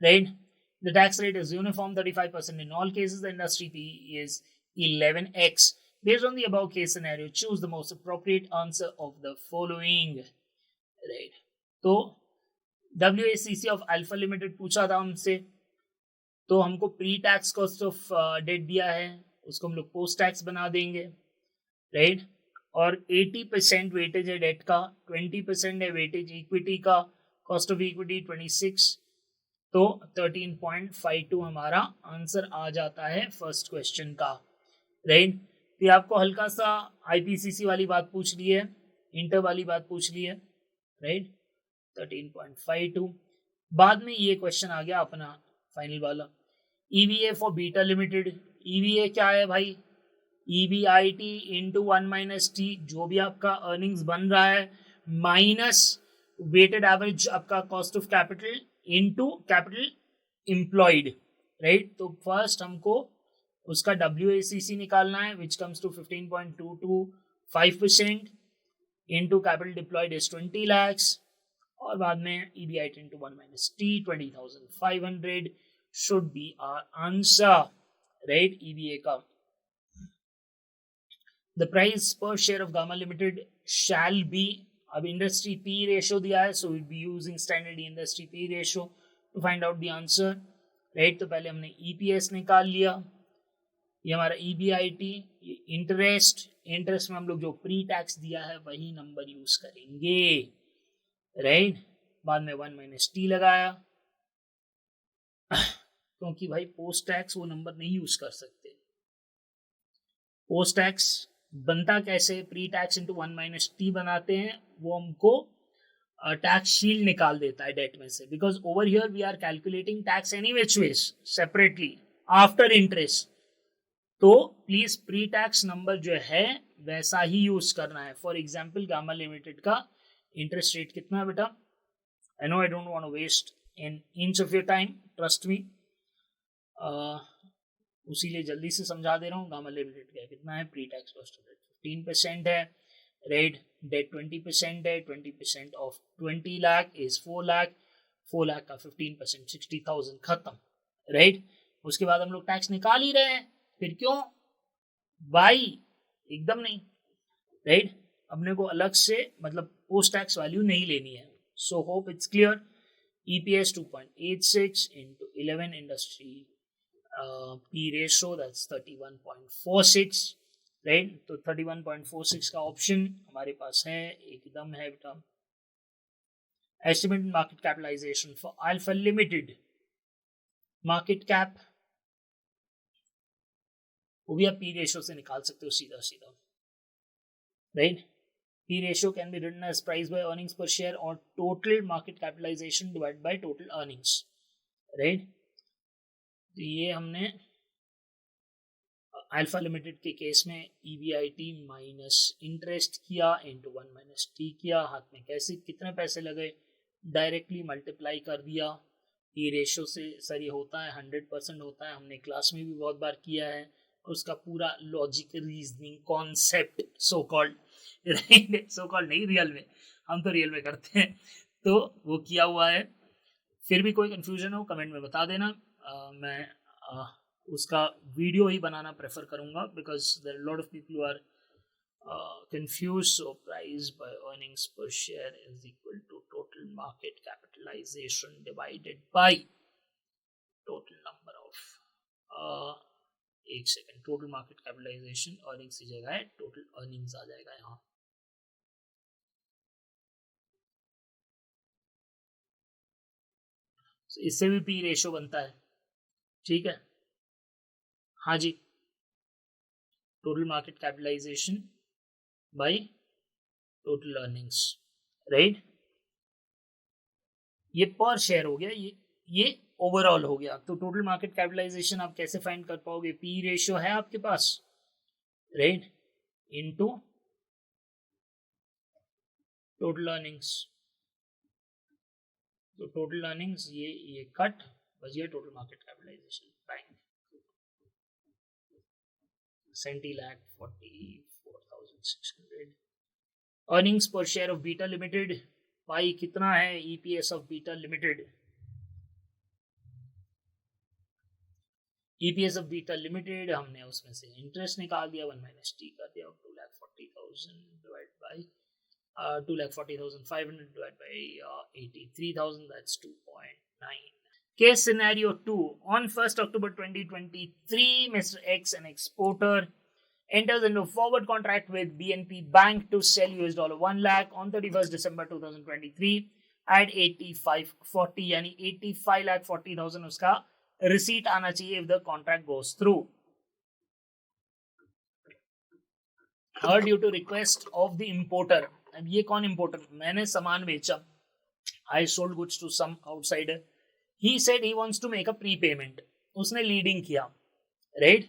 right? The tax rate is uniform, 35% in all cases. The industry P is 11x. Based on the above case scenario, choose the most appropriate answer of the following, right? तो WACC of alpha limited पूछा था हमसे, तो हमको pre tax cost of debt दिया है, उसको हम लोग पोस्ट टैक्स बना देंगे, राइट। और 80% वेटेज है डेट का, 20% है वेटेज इक्विटी का, कॉस्ट ऑफ इक्विटी 26, तो 13.52 हमारा आंसर आ जाता है फर्स्ट क्वेश्चन का, राइट। तो आपको हल्का सा आईपीसीसी वाली बात पूछ ली है, इंटर वाली बात पूछ ली है, राइट। 13.52। बाद में ये क्वेश्चन आ गया अपना फाइनल वाला, EVA for beta limited. EVA क्या है भाई, EBIT इंटू 1 माइनस टी, जो भी आपका अर्निंग्स बन रहा है, माइनस वेटेड एवरेज आपका cost of capital into capital employed, right. तो फर्स्ट हमको उसका WACC निकालना है, which comes to 15.225% into capital deployed is 20 lakhs, और बाद में EBIT into 1 minus T 20,500 should be our answer, right? EBA का the price per share of Gamma Limited shall be, अब industry P ratio दिया है, so we'll be using standard industry P ratio to find out the answer, right? तो पहले हमने EPS निकाल लिया, ये हमारा EBIT, ये इंटरेस्ट में हम लोग जो प्री टैक्स दिया है वही नंबर यूज करेंगे, राइट। बाद में 1 माइनस टी लगाया, क्योंकि भाई पोस्ट टैक्स वो नंबर नहीं यूज कर सकते। पोस्ट टैक्स बनता कैसे, pre tax into 1 minus T बनाते हैं, वो हमको टैक्स शील्ड निकाल देता है डेट में से, because over here we are calculating tax any which ways separately after interest. तो प्लीज प्री टैक्स नंबर जो है वैसा ही यूज करना है। फॉर एग्जाम्पल गामा लिमिटेड का इंटरेस्ट रेट कितना है बेटा, I know I don't want to waste an inch of your time, trust me, उसीलिए जल्दी से समझा दे रहा हूँ। गामा लिमिटेड का कितना है, pre tax cost of debt 15% है, राइट। डेट 20% है, 20% ऑफ 20 लाख इज 4 लाख, 4 लाख का 15% 60,000, खत्म, राइट। उसके बाद हम लोग टैक्स निकाल ही रहे हैं, फिर क्यों भाई, एकदम नहीं। राइट, अपने को अलग से मतलब पोस्ट टैक्स वैल्यू नहीं लेनी है. So hope it's clear. EPS 2.86 into 11 industry P ratio, that's 31.46, right. तो 31.46 का ऑप्शन हमारे पास है, एकदम है बेटा. Estimated market capitalization for Alpha Limited, market cap वो भी आप P रेशियो से निकाल सकते हो सीधा सीधा, right. P ratio can be written as price by earnings per share or total market capitalization divided by total earnings, right. तो ये हमने अल्फा लिमिटेड के केस में EBIT माइनस इंटरेस्ट किया इंटू 1 माइनस टी किया. हाथ में कैसे कितने पैसे लगे, डायरेक्टली मल्टीप्लाई कर दिया. P रेशियो से सर ये होता है 100% होता है, हमने क्लास में भी बहुत बार किया है. उसका पूरा logic reasoning concept so called, right, so called नहीं, रियल में हम तो रियल में करते हैं, तो वो किया हुआ है. फिर भी कोई कंफ्यूजन हो कमेंट में बता देना. मैं उसका वीडियो ही बनाना प्रेफर करूंगा because there are lot of people who are confuse. So price by earnings per share is equal to total market capitalisation divided by total number of, एक second, total market capitalisation earnings की जगह है total earnings आ जाएगा यहाँ. so, इससे भी P ratio बनता है, ठीक है. हाँ जी, total market capitalisation by total earnings, right. ये पर शेयर हो गया, ये ओवरऑल हो गया. तो टोटल मार्केट कैपिटलाइजेशन आप कैसे फाइंड कर पाओगे, P रेशियो है आपके पास, राइट, इनटू टोटल अर्निंग्स. तो टोटल अर्निंग्स ये कट बच गया total market capitalization, bank 70,44,600. Earnings per share of beta limited, पाई कितना है EPS of beta limited. EPS of beta limited हमने उसमें से इंटरेस्ट निकाल दिया, 1 माइनस टी कर दिया, 2,40,000 divide by 2,40,500 divided by 83,000, that's 2.9. Case scenario 2. On 1st October 2023, Mr. X, an exporter, enters into a forward contract with BNP Bank to sell $1 lakh on 31st December 2023 at 85.40, यानी 85,40,000 उसका receipt आना चाहिए if the contract goes through. Or due to request of the importer. अब ये कौन importer, मैंने सामान बेचा, I sold goods to some outsider, he said he wants to make a prepayment, उसने लीडिंग किया, राइट.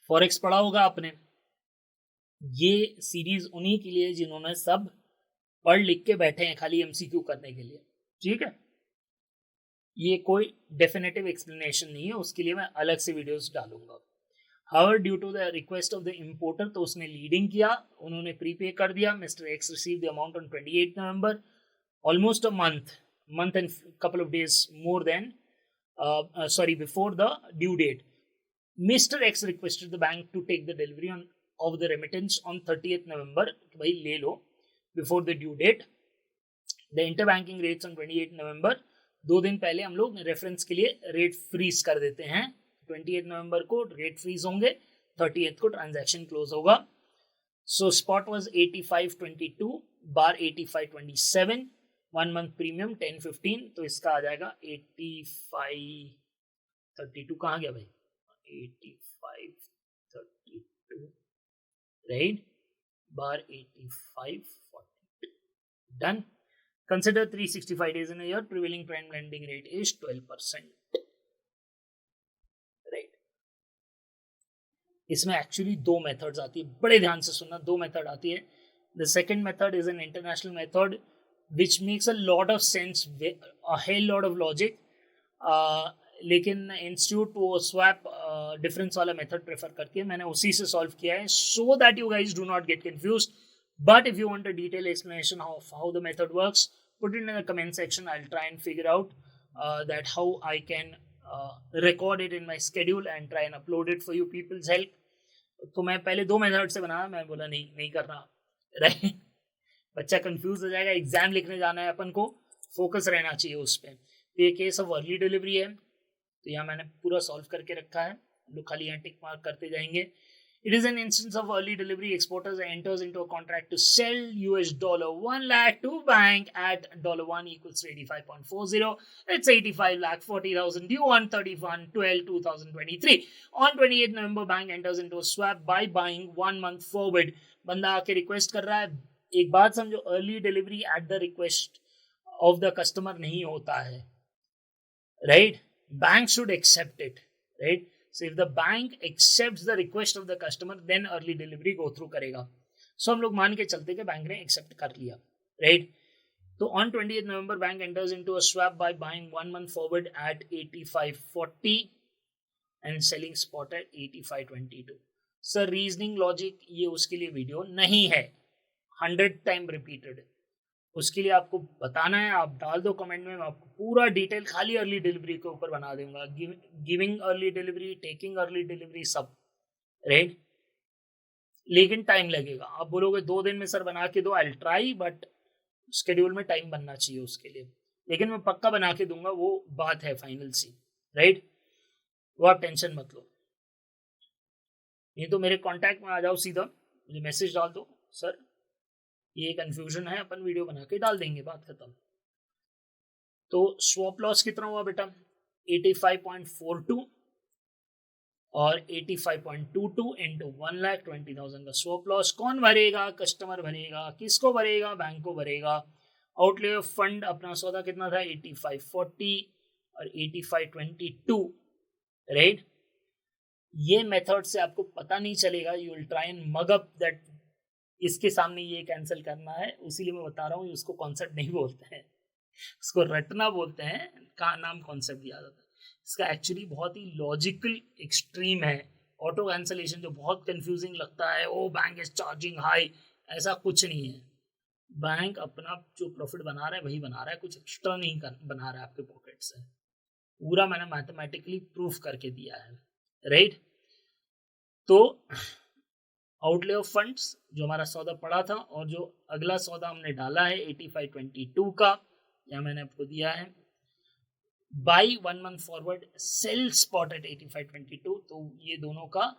फॉरेक्स पढ़ा होगा आपने, ये सीरीज उन्हीं के लिए जिन्होंने सब पढ़ लिख के बैठे हैं खाली MCQ करने के लिए, ठीक है. ये कोई डेफिनेटिव एक्सप्लेनेशन नहीं है, उसके लिए मैं अलग से वीडियोस डालूंगा. However, due to the request of the importer, तो उसने लीडिंग किया, उन्होंने प्रीपे कर दिया. Mr. X received the amount on 28 November, almost a month and couple of days more than, before the due date. Mr. X requested the bank to take the delivery of the remittance on 30th November, भाई ले लो before the due date. The interbanking rates on 28 November, 2 दिन पहले हम लोग reference के लिए rate freeze कर देते हैं. 28 नवंबर को रेट फ्रीज होंगे, 30th को ट्रांजैक्शन क्लोज होगा. So spot was 85.22 bar 85.27, 1 month premium 10.15, तो इसका आ जाएगा 85.32. कहाँ गया भाई, 85.32, right, bar 85.42. Done. Consider 365 days in a year. Prevailing prime lending rate is 12%. इसमें एक्चुअली 2 मेथड्स आती है, बड़े ध्यान से सुनना, 2 मेथड आती है. The second method is an international method which makes a lot of sense, a hell lot of logic, लेकिन इंस्टीट्यूट वो स्वैप डिफरेंस वाला मेथड प्रेफर करती है. मैंने उसी से सॉल्व किया है so that you guys do not gate confused. But if you want a detail explanation of how the method works, put it in the comment section. I'll try and figure out that how I can record it in my schedule and try and upload it for you people's help. तो मैं पहले 2 method से बनाया, मैं बोला नहीं कर रहा, राइट। बच्चा कंफ्यूज हो जाएगा, एग्जाम लिखने जाना है, अपन को फोकस रहना चाहिए उस पर। तो ये केस ऑफ अर्ली डिलीवरी है, तो यहाँ मैंने पूरा सॉल्व करके रखा है, लोग खाली यहाँ टिक मार्क करते जाएंगे। It is an instance of early delivery. Exporters enters into a contract to sell US $1 lakh to bank at $1 equals 85.40. It's 85,40,000 due on 31/12/2023. On 28th November, bank enters into a swap by buying 1 month forward. बंदा आके request कर रहा है। एक बात समझो, early delivery at the request of the customer नहीं होता है, right. Bank should accept it, right. So if the bank accepts the request of the customer, then early delivery go through करेगा। So हम लोग मान के चलते कि बैंक ने accept कर लिया, right? तो on 20th November, bank enters into a swap by buying 1 month forward at 85.40 and selling spot at 85.22. Sir, reasoning logic ये उसके लिए वीडियो नहीं है, 100 टाइम रिपीटेड। उसके लिए आपको बताना है, आप डाल दो कमेंट में, मैं आपको पूरा डिटेल खाली अर्ली डिलीवरी के ऊपर बना दूंगा, giving early delivery, taking early delivery, सब, राइट। लेकिन टाइम लगेगा। आप बोलोगे 2 दिन में सर बना के दो, आई ट्राई, बट शेड्यूल में टाइम बनना चाहिए उसके लिए, लेकिन मैं पक्का बना के दूंगा, वो बात है फाइनल सी, राइट। वो आप टेंशन मत लो। नहीं तो मेरे कॉन्टैक्ट में आ जाओ, सीधा मुझे मैसेज डाल दो, सर ये कंफ्यूजन है, अपन वीडियो बना के डाल देंगे, बात खत्म। तो स्वॉप लॉस कितना हुआ बेटा, 85.42 और 85.22 इंटू 1,20,000 का स्वॉप लॉस कौन भरेगा, कस्टमर भरेगा। किसको भरेगा, बैंक को भरेगा। आउटले ऑफ फंड अपना सौदा कितना था, 85.40 और 85.22, राइट। ये मेथड से आपको पता नहीं चलेगा, you will try and mug up that इसके सामने ये कैंसिल करना है, उसीलिए मैं बता रहा हूँ। उसको कॉन्सेप्ट नहीं बोलते हैं, उसको रटना बोलते हैं, का नाम कॉन्सेप्ट दिया जाता है। इसका एक्चुअली बहुत ही लॉजिकल एक्सट्रीम है। ऑटो कैंसलेशन जो बहुत कंफ्यूजिंग लगता है, ओ बैंक इज चार्जिंग हाई, ऐसा कुछ नहीं है। बैंक अपना जो प्रॉफिट बना रहा है वही बना रहा है, कुछ एक्स्ट्रा नहीं बना रहा है आपके पॉकेट से। पूरा मैंने मैथमेटिकली प्रूफ करके दिया है, राइट। तो आउटले ऑफ फंड्स जो हमारा सौदा पड़ा था और जो अगला सौदा हमने डाला है 85.22 का, या मैंने आपको दिया है by 1 month forward, sell spot at 85.22। तो ये दोनों का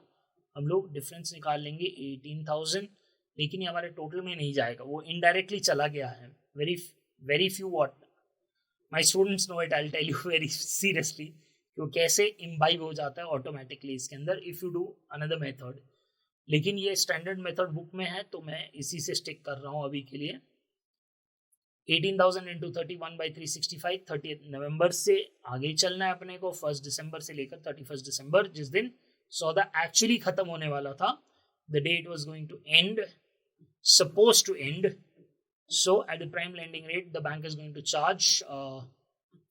हम लोग डिफरेंस निकाल लेंगे 18,000, लेकिन ये हमारे टोटल में नहीं जाएगा, वो इनडायरेक्टली चला गया है। Very few what my students know it, I will tell you very seriously कि वो कैसे इम्बाइब हो जाता है ऑटोमेटिकली इसके अंदर if you do another method. लेकिन ये स्टैंडर्ड मेथड बुक में है, तो मैं इसी से स्टिक कर रहा हूँ अभी के लिए। 18,000 इंटू 31/365, 30 नवंबर से आगे चलना है अपने को, 1 दिसंबर से लेकर 31 दिसंबर, जिस दिन सौदा एक्चुअली खत्म होने वाला था, the day it was going to end, supposed to end. So at the prime lending rate, the bank is going to charge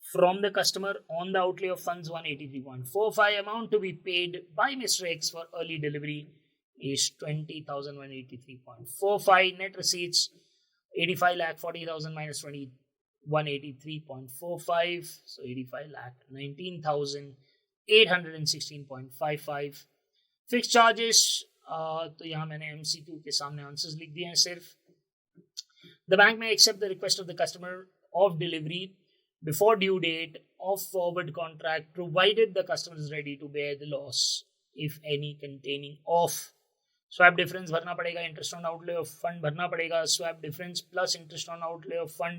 from the customer on the outlay of funds 183.45. Amount to be paid by Mr. X for early delivery is 20,183.45. Net receipts 85,40,000 minus 183.45, so 85,19,816.55. Fixed charges, तो यहाँ मैंने MCQ के सामने answers लिख दिए हैं सिर्फ। The bank may accept the request of the customer of delivery before due date of forward contract, provided the customer is ready to bear the loss, if any, containing of swap difference भरना पड़ेगा, interest on outlay of fund भरना पड़ेगा, swap difference plus interest on outlay of fund,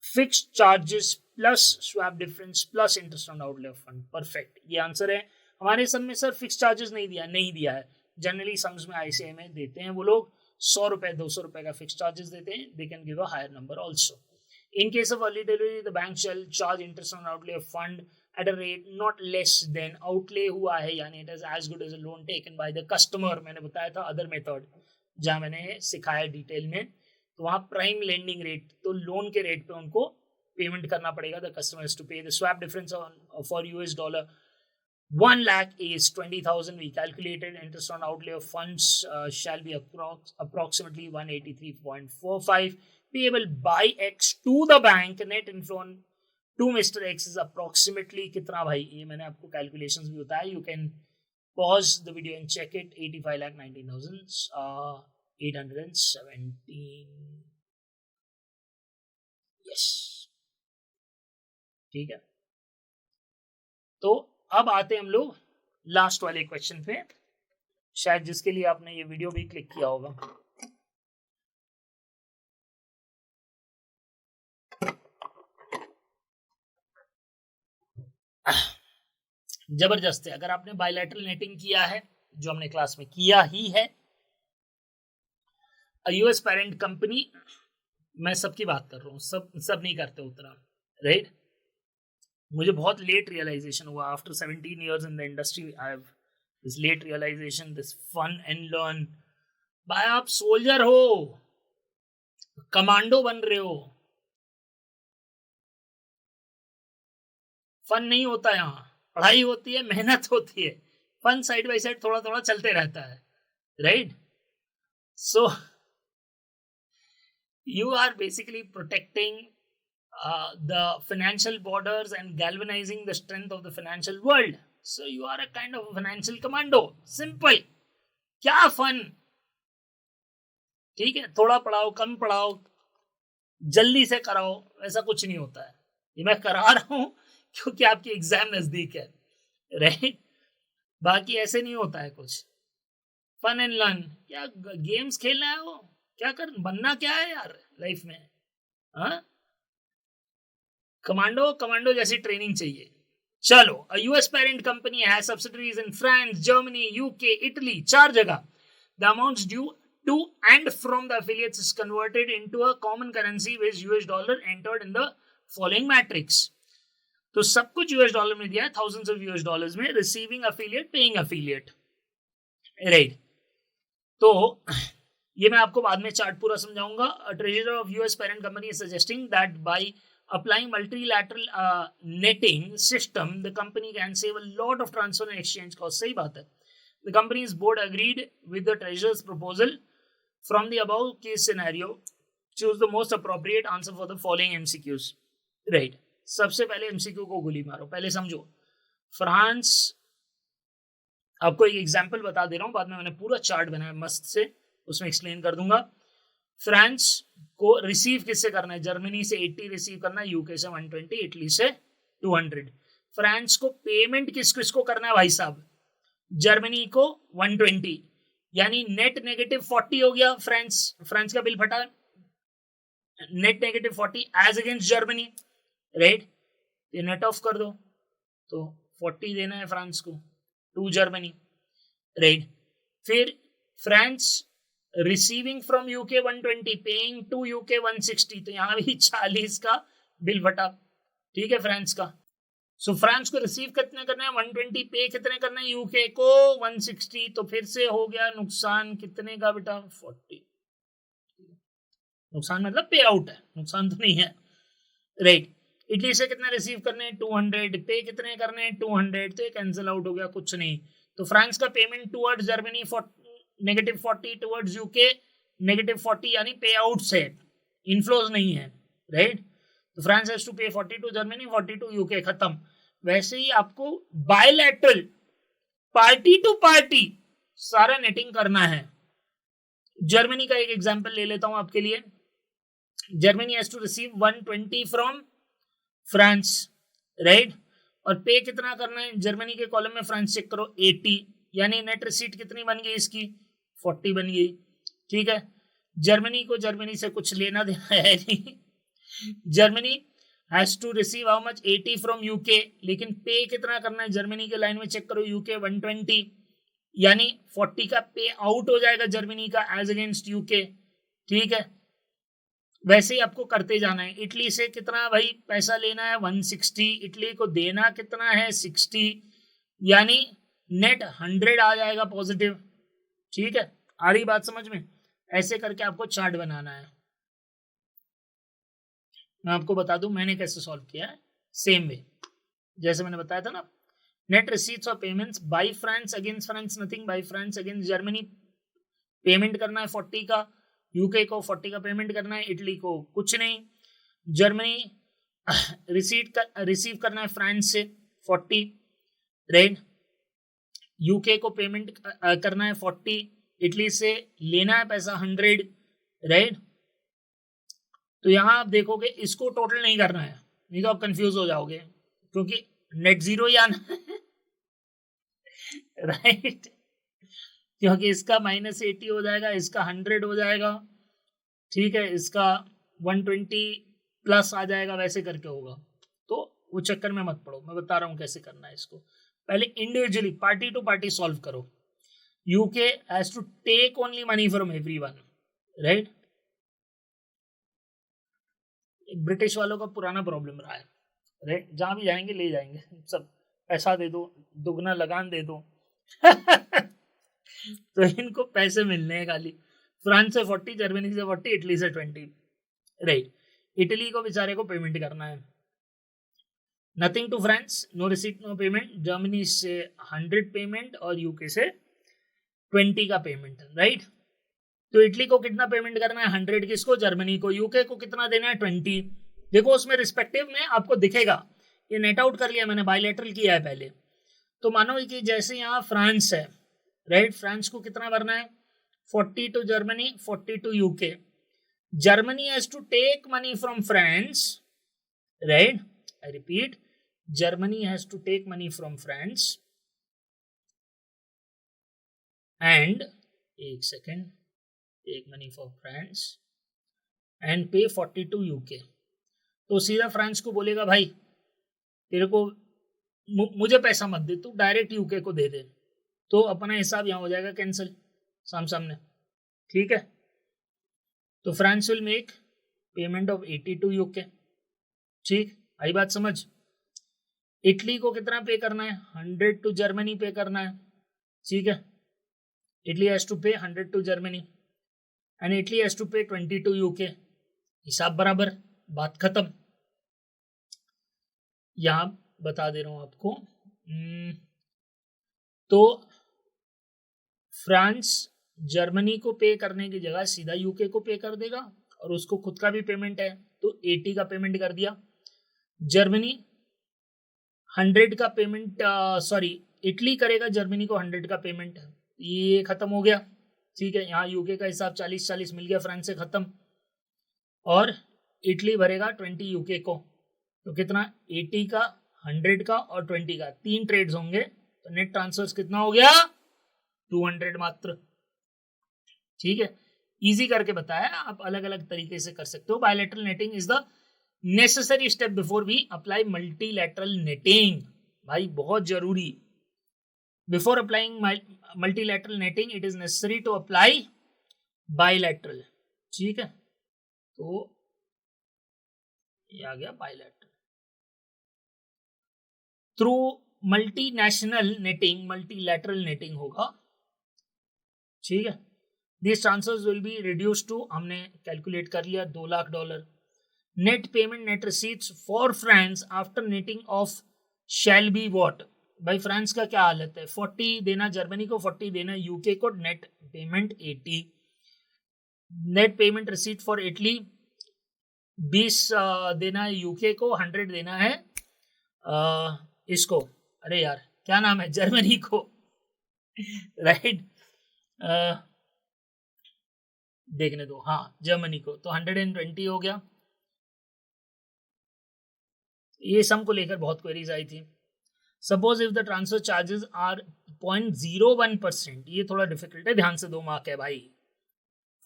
fixed charges plus swap difference plus interest on outlay of fund। Perfect, ये answer है। हमारे सम में sir fix charges नहीं दिया है। जनरली सम्स में ICAI में देते हैं वो लोग 100 रुपए 200 रुपए का फिक्स चार्जेस देते हैं। They can give a higher number also. In case of early delivery, the bank shall charge interest on outlay of fund at a rate not less than outlay हुआ है, यानी it is as good as a loan taken by the customer. मैंने बताया था other method जहां मैंने सिखाया detail में, तो वहां प्राइम लेंडिंग रेट, तो लोन के रेट पे उनको पेमेंट करना पड़ेगा। द कस्टमर हैज टू पे the swap difference for $1 1 lakh is 20,000. We calculated interest on outlay of funds shall be approximately 183.45, payable by X to the bank. Net inflow to Mr. X is approximately कितना भाई, ये मैंने आपको calculations भी बताया। You can pause the video and check it. 85,19,817. yes, ठीक है. तो अब आते हैं हम लोग लास्ट वाले क्वेश्चन पे, शायद जिसके लिए आपने ये वीडियो भी क्लिक किया होगा. जबरदस्त है. अगर आपने बायलैटरल नेटिंग किया है, जो हमने क्लास में किया ही है, यूएस पेरेंट कंपनी, मैं सबकी बात कर रहा हूँ, सब नहीं करते उतना, राइट. मुझे बहुत लेट रियलाइजेशन हुआ after 17 years in the industry. I have this late realization, this fun and learn. भाई आप सोल्जर हो, कमांडो बन रहे हो, फन नहीं होता. यहाँ पढ़ाई होती है, मेहनत होती है, फन साइड बाय साइड थोड़ा थोड़ा चलते रहता है, right. So you are basically protecting the financial borders and galvanizing the strength of the financial world. So you are a kind of financial commando. Simple. क्या फन. ठीक है, थोड़ा पढ़ाओ, कम पढ़ाओ, जल्दी से कराओ, ऐसा कुछ नहीं होता है. ये मैं करा रहा हूं क्योंकि आपकी एग्जाम नजदीक है, राइट. बाकी ऐसे नहीं होता है कुछ. Fun and learn. क्या गेम्स खेलना है, वो क्या कर, बनना क्या है यार लाइफ में. हाँ, कमांडो जैसी ट्रेनिंग चाहिए. चलो, a US parent company has subsidiaries in France, Germany, UK, Italy, 4 जगह. The amounts due to and from the affiliates is converted into a common currency with US dollar entered in the following matrix. तो सब कुछ US dollar में दिया है, thousands of US dollars में. Receiving affiliate, paying affiliate, right. तो ये मैं आपको बाद में चार्ट पूरा समझाऊंगा. Treasurer of US parent company suggesting that bye applying multilateral netting system the company can save a lot of transfer and exchange cost. सही बात है. The companies board agreed with the treasurers proposal from the above case scenario. Choose the most appropriate answer for the following MCQs, right. सबसे पहले MCQ को गोली मारो. पहले समझो, फ्रांस, आपको एक एग्जाम्पल बता दे रहा हूं, बाद में मैंने पूरा चार्ट बनाया मस्त से, उसमें एक्सप्लेन कर दूंगा. फ्रांस को रिसीव किससे करना है? जर्मनी से 80 रिसीव करना है, यूके से 120, इटली से 200. फ्रांस को पेमेंट किसको करना है भाई साहब? जर्मनी को 120, यानी नेट नेगेटिव 40 हो गया. फ्रांस का बिल फटा, net negative 40 as against Germany, right. ये नेट ऑफ कर दो, तो 40 देना है फ्रांस को टू जर्मनी, राइट. फिर France receiving from UK 120, paying to UK 160, तो यहां भी 40 का बिल फटा, ठीक है, फ्रांस का. सो फ्रांस को रिसीव कितने करना है? 120. पे कितने करना है? यूके को 160. तो फिर से हो गया नुकसान कितने का बेटा? 40. नुकसान मतलब पे आउट है, नुकसान तो नहीं है, राइट. इटली से कितना रिसीव करने हैं? 200. पे कितने करने हैं? 200. तो ये कैंसिल आउट हो गया, कुछ नहीं. तो फ्रांस का payment towards Germany -40, towards UK -40, यानी पे आउट से, इनफ्लोज नहीं है, राइट. तो फ्रांस हैज टू पे 40 टू जर्मनी, 40 टू यूके, खत्म. वैसे ही आपको बायलैटरल, पार्टी टू पार्टी सारा नेटिंग करना है. जर्मनी का एक एग्जांपल ले लेता हूं आपके लिए. Germany has to receive 120 from France, right. और पे कितना करना है? जर्मनी के कॉलम में फ्रांस चेक करो, 80, यानी नेट रिसीट कितनी बन गई इसकी? 40 बन गई, ठीक है. जर्मनी को जर्मनी से कुछ लेना देना है नहीं. Germany has to receive how much? 80 from UK, लेकिन पे कितना करना है? जर्मनी के लाइन में चेक करो, यूके 120, यानी 40 का पे आउट हो जाएगा जर्मनी का एज अगेंस्ट यूके, ठीक है. वैसे ही आपको करते जाना है. इटली से कितना भाई पैसा लेना है? 160. इटली को देना कितना है? 60, यानी नेट 100 आ जाएगा पॉजिटिव, ठीक है. आ रही बात समझ में? ऐसे करके आपको चार्ट बनाना है. मैं आपको बता दूं मैंने कैसे सॉल्व किया है. सेम वे जैसे मैंने बताया था ना, नेट रिसीट्स और payments by France against France nothing, by France against Germany payment करना है 40 का, यूके को 40 का पेमेंट करना है, इटली को कुछ नहीं. जर्मनी रिसीव करना है फ्रांस से 40, राइट. यूके को पेमेंट करना है 40, इटली से लेना है पैसा 100, राइट। तो यहां आप देखोगे इसको टोटल नहीं करना है, नहीं तो आप कंफ्यूज हो जाओगे, क्योंकि नेट जीरो ही आना है राइट क्योंकि इसका -80 हो जाएगा, इसका 100 हो जाएगा, ठीक है, इसका 120 प्लस आ जाएगा, वैसे करके होगा। तो वो चक्कर में मत पड़ो, मैं बता रहा हूं कैसे करना है इसको। पहले individually party to party solve करो। UK has to take only money from everyone, right. British वालों का पुराना प्रॉब्लम रहा है, राइट, जहां भी जाएंगे ले जाएंगे सब, पैसा दे दो, दुगना लगान दे दो तो इनको पैसे मिलने हैं खाली। फ्रांस से 40, जर्मनी से 40, इटली से 20, राइट। इटली को बेचारे को पेमेंट करना है, nothing to France, no receipt no payment. Germany से 100 पेमेंट और यूके से 20 का पेमेंट, राइट। तो इटली को कितना पेमेंट करना है 100, किसको, जर्मनी को। यूके को कितना देना है 20। देखो उसमें रिस्पेक्टिव में आपको दिखेगा, ये नेट आउट कर लिया मैंने, बायलैटरल किया है पहले। तो मानो कि जैसे यहाँ फ्रांस है, राइट, फ्रांस को कितना भरना है 40 to Germany, 40 to UK. Germany has to take money from France, right, I repeat, Germany has to take money from France and, एक second, take money for France and pay 40 to UK. तो सीधा France को बोलेगा भाई तेरे को मुझे पैसा मत दे, तू डायरेक्ट यूके को दे दे, तो अपना हिसाब यहाँ हो जाएगा कैंसिल सामने, ठीक है। तो France will make payment of 80 to UK, ठीक, आई बात समझ। इटली को कितना पे करना है 100 टू जर्मनी पे करना है, ठीक है। Italy has to pay 100 to Germany and Italy has to pay 20 to UK. हिसाब बराबर, बात खत्म। यहां बता दे रहा हूं आपको, तो फ्रांस जर्मनी को पे करने की जगह सीधा यूके को पे कर देगा, और उसको खुद का भी पेमेंट है तो 80 का पेमेंट कर दिया। जर्मनी 100 का पेमेंट, सॉरी, इटली करेगा जर्मनी को 100 का पेमेंट, ये खत्म हो गया, ठीक है। यहाँ यूके का हिसाब 40-40 मिल गया, फ्रांस से खत्म। और इटली भरेगा 20 यूके को, तो कितना 80 का, 100 का और 20 का, 3 ट्रेड्स होंगे, तो नेट ट्रांसफर्स कितना हो गया 200 मात्र, ठीक है। इजी करके बताया, आप अलग अलग तरीके से कर सकते हो। Bilateral netting is the necessary step before we apply multilateral netting, भाई बहुत जरूरी। Before applying multilateral netting it is necessary to apply bilateral, ठीक है। तो ये आ गया bilateral. Through multinational netting multilateral netting होगा, ठीक है। This transfers will be reduce to, हमने कैलकुलेट कर लिया, $2 lakh. Net payment, net receipts for France after netting of shall be what. भाई फ्रांस का क्या हालत है, 40 देना जर्मनी को, 40 देना यूके को, net payment 80। Net payment receipt for Italy 20 देना है यूके को, 100 देना है इसको, अरे यार क्या नाम है, जर्मनी को, राइट, देखने दो, हाँ जर्मनी को, तो 120 हो गया। ये सम को लेकर बहुत क्वेरीज आई थी। Suppose if the transfer charges are 0.01%, ये थोड़ा डिफिकल्ट है, ध्यान से 2 मार्क है भाई,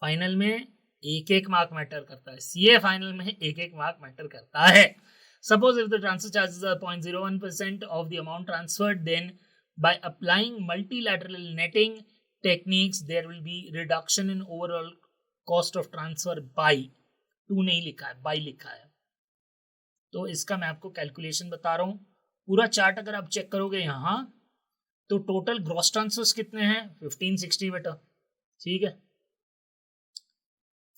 फाइनल में एक मार्क मैटर करता है, सीए फाइनल में एक मार्क मैटर करता है। Suppose if the transfer charges are 0.01% of the amount transferred, then by applying multilateral netting techniques there will be reduction in overall cost of transfer by, to नहीं लिखा है, by लिखा है। तो इसका मैं आपको कैलकुलेशन बता रहा हूं। पूरा चार्ट अगर आप चेक करोगे यहाँ, तो टोटल ग्रॉस ट्रांसफर्स कितने हैं 1560 बेटा, ठीक है।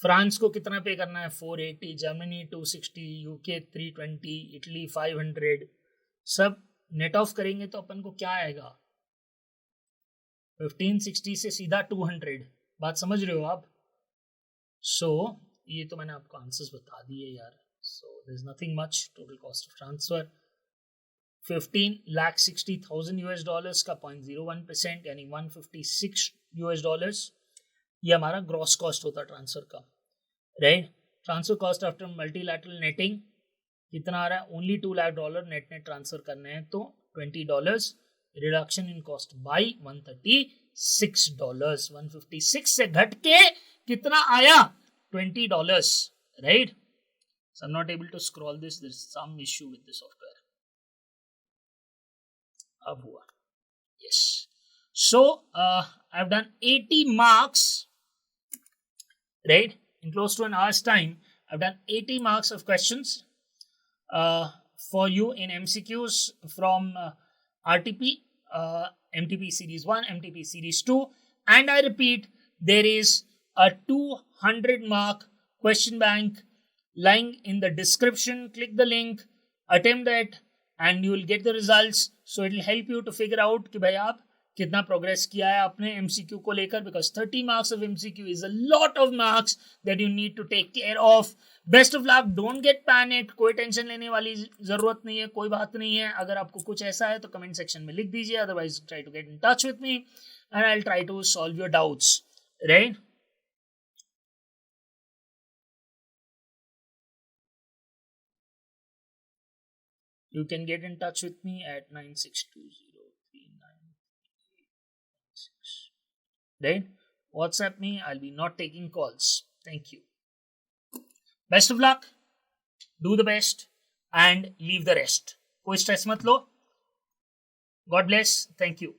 फ्रांस को कितना पे करना है 480, जर्मनी 260, यूके 320, इटली 500, सब नेट ऑफ करेंगे तो अपन को क्या आएगा 1560 से सीधा 200, बात समझ रहे हो आप। सो ये तो मैंने आपको आंसर्स बता दिए यार। So there's nothing much, total cost of transfer $15,60,000 US का 0.01% यानी $156 ये हमारा ग्रॉस कॉस्ट होता ट्रांसफर का, right. Transfer cost after multilateral netting कितना आ रहा है, only $2 lakh net net transfer करने हैं तो $20, रिडक्शन इन कॉस्ट बाई $136, 156 से घट के कितना आया, $20, right. So I'm not able to scroll this, there's some issue with the software. अब हुआ, yes. So I've done 80 marks, right, in close to an hour's time. I've done 80 marks of questions for you in MCQs from RTP, MTP Series 1, MTP Series 2, and I repeat, there is a 200 mark question bank lying in the description. Click the link, attempt that, and you will get the results. So it will help you to figure out कि भाई आप कितना progress किया है अपने MCQ को लेकर, because 30 marks of MCQ is a lot of marks that you need to take care of. Best of luck, don't get panicked, कोई टेंशन लेने वाली जरूरत नहीं है, कोई बात नहीं है. अगर आपको कुछ ऐसा है तो कमेंट सेक्शन में लिख दीजिए, otherwise try to get in touch with me and I'll try to solve your doubts, right? You can get in touch with me at 9620393816. Right? WhatsApp me. I'll be not taking calls. Thank you. Best of luck. Do the best and leave the rest. कोई stress मत लो. God bless. Thank you.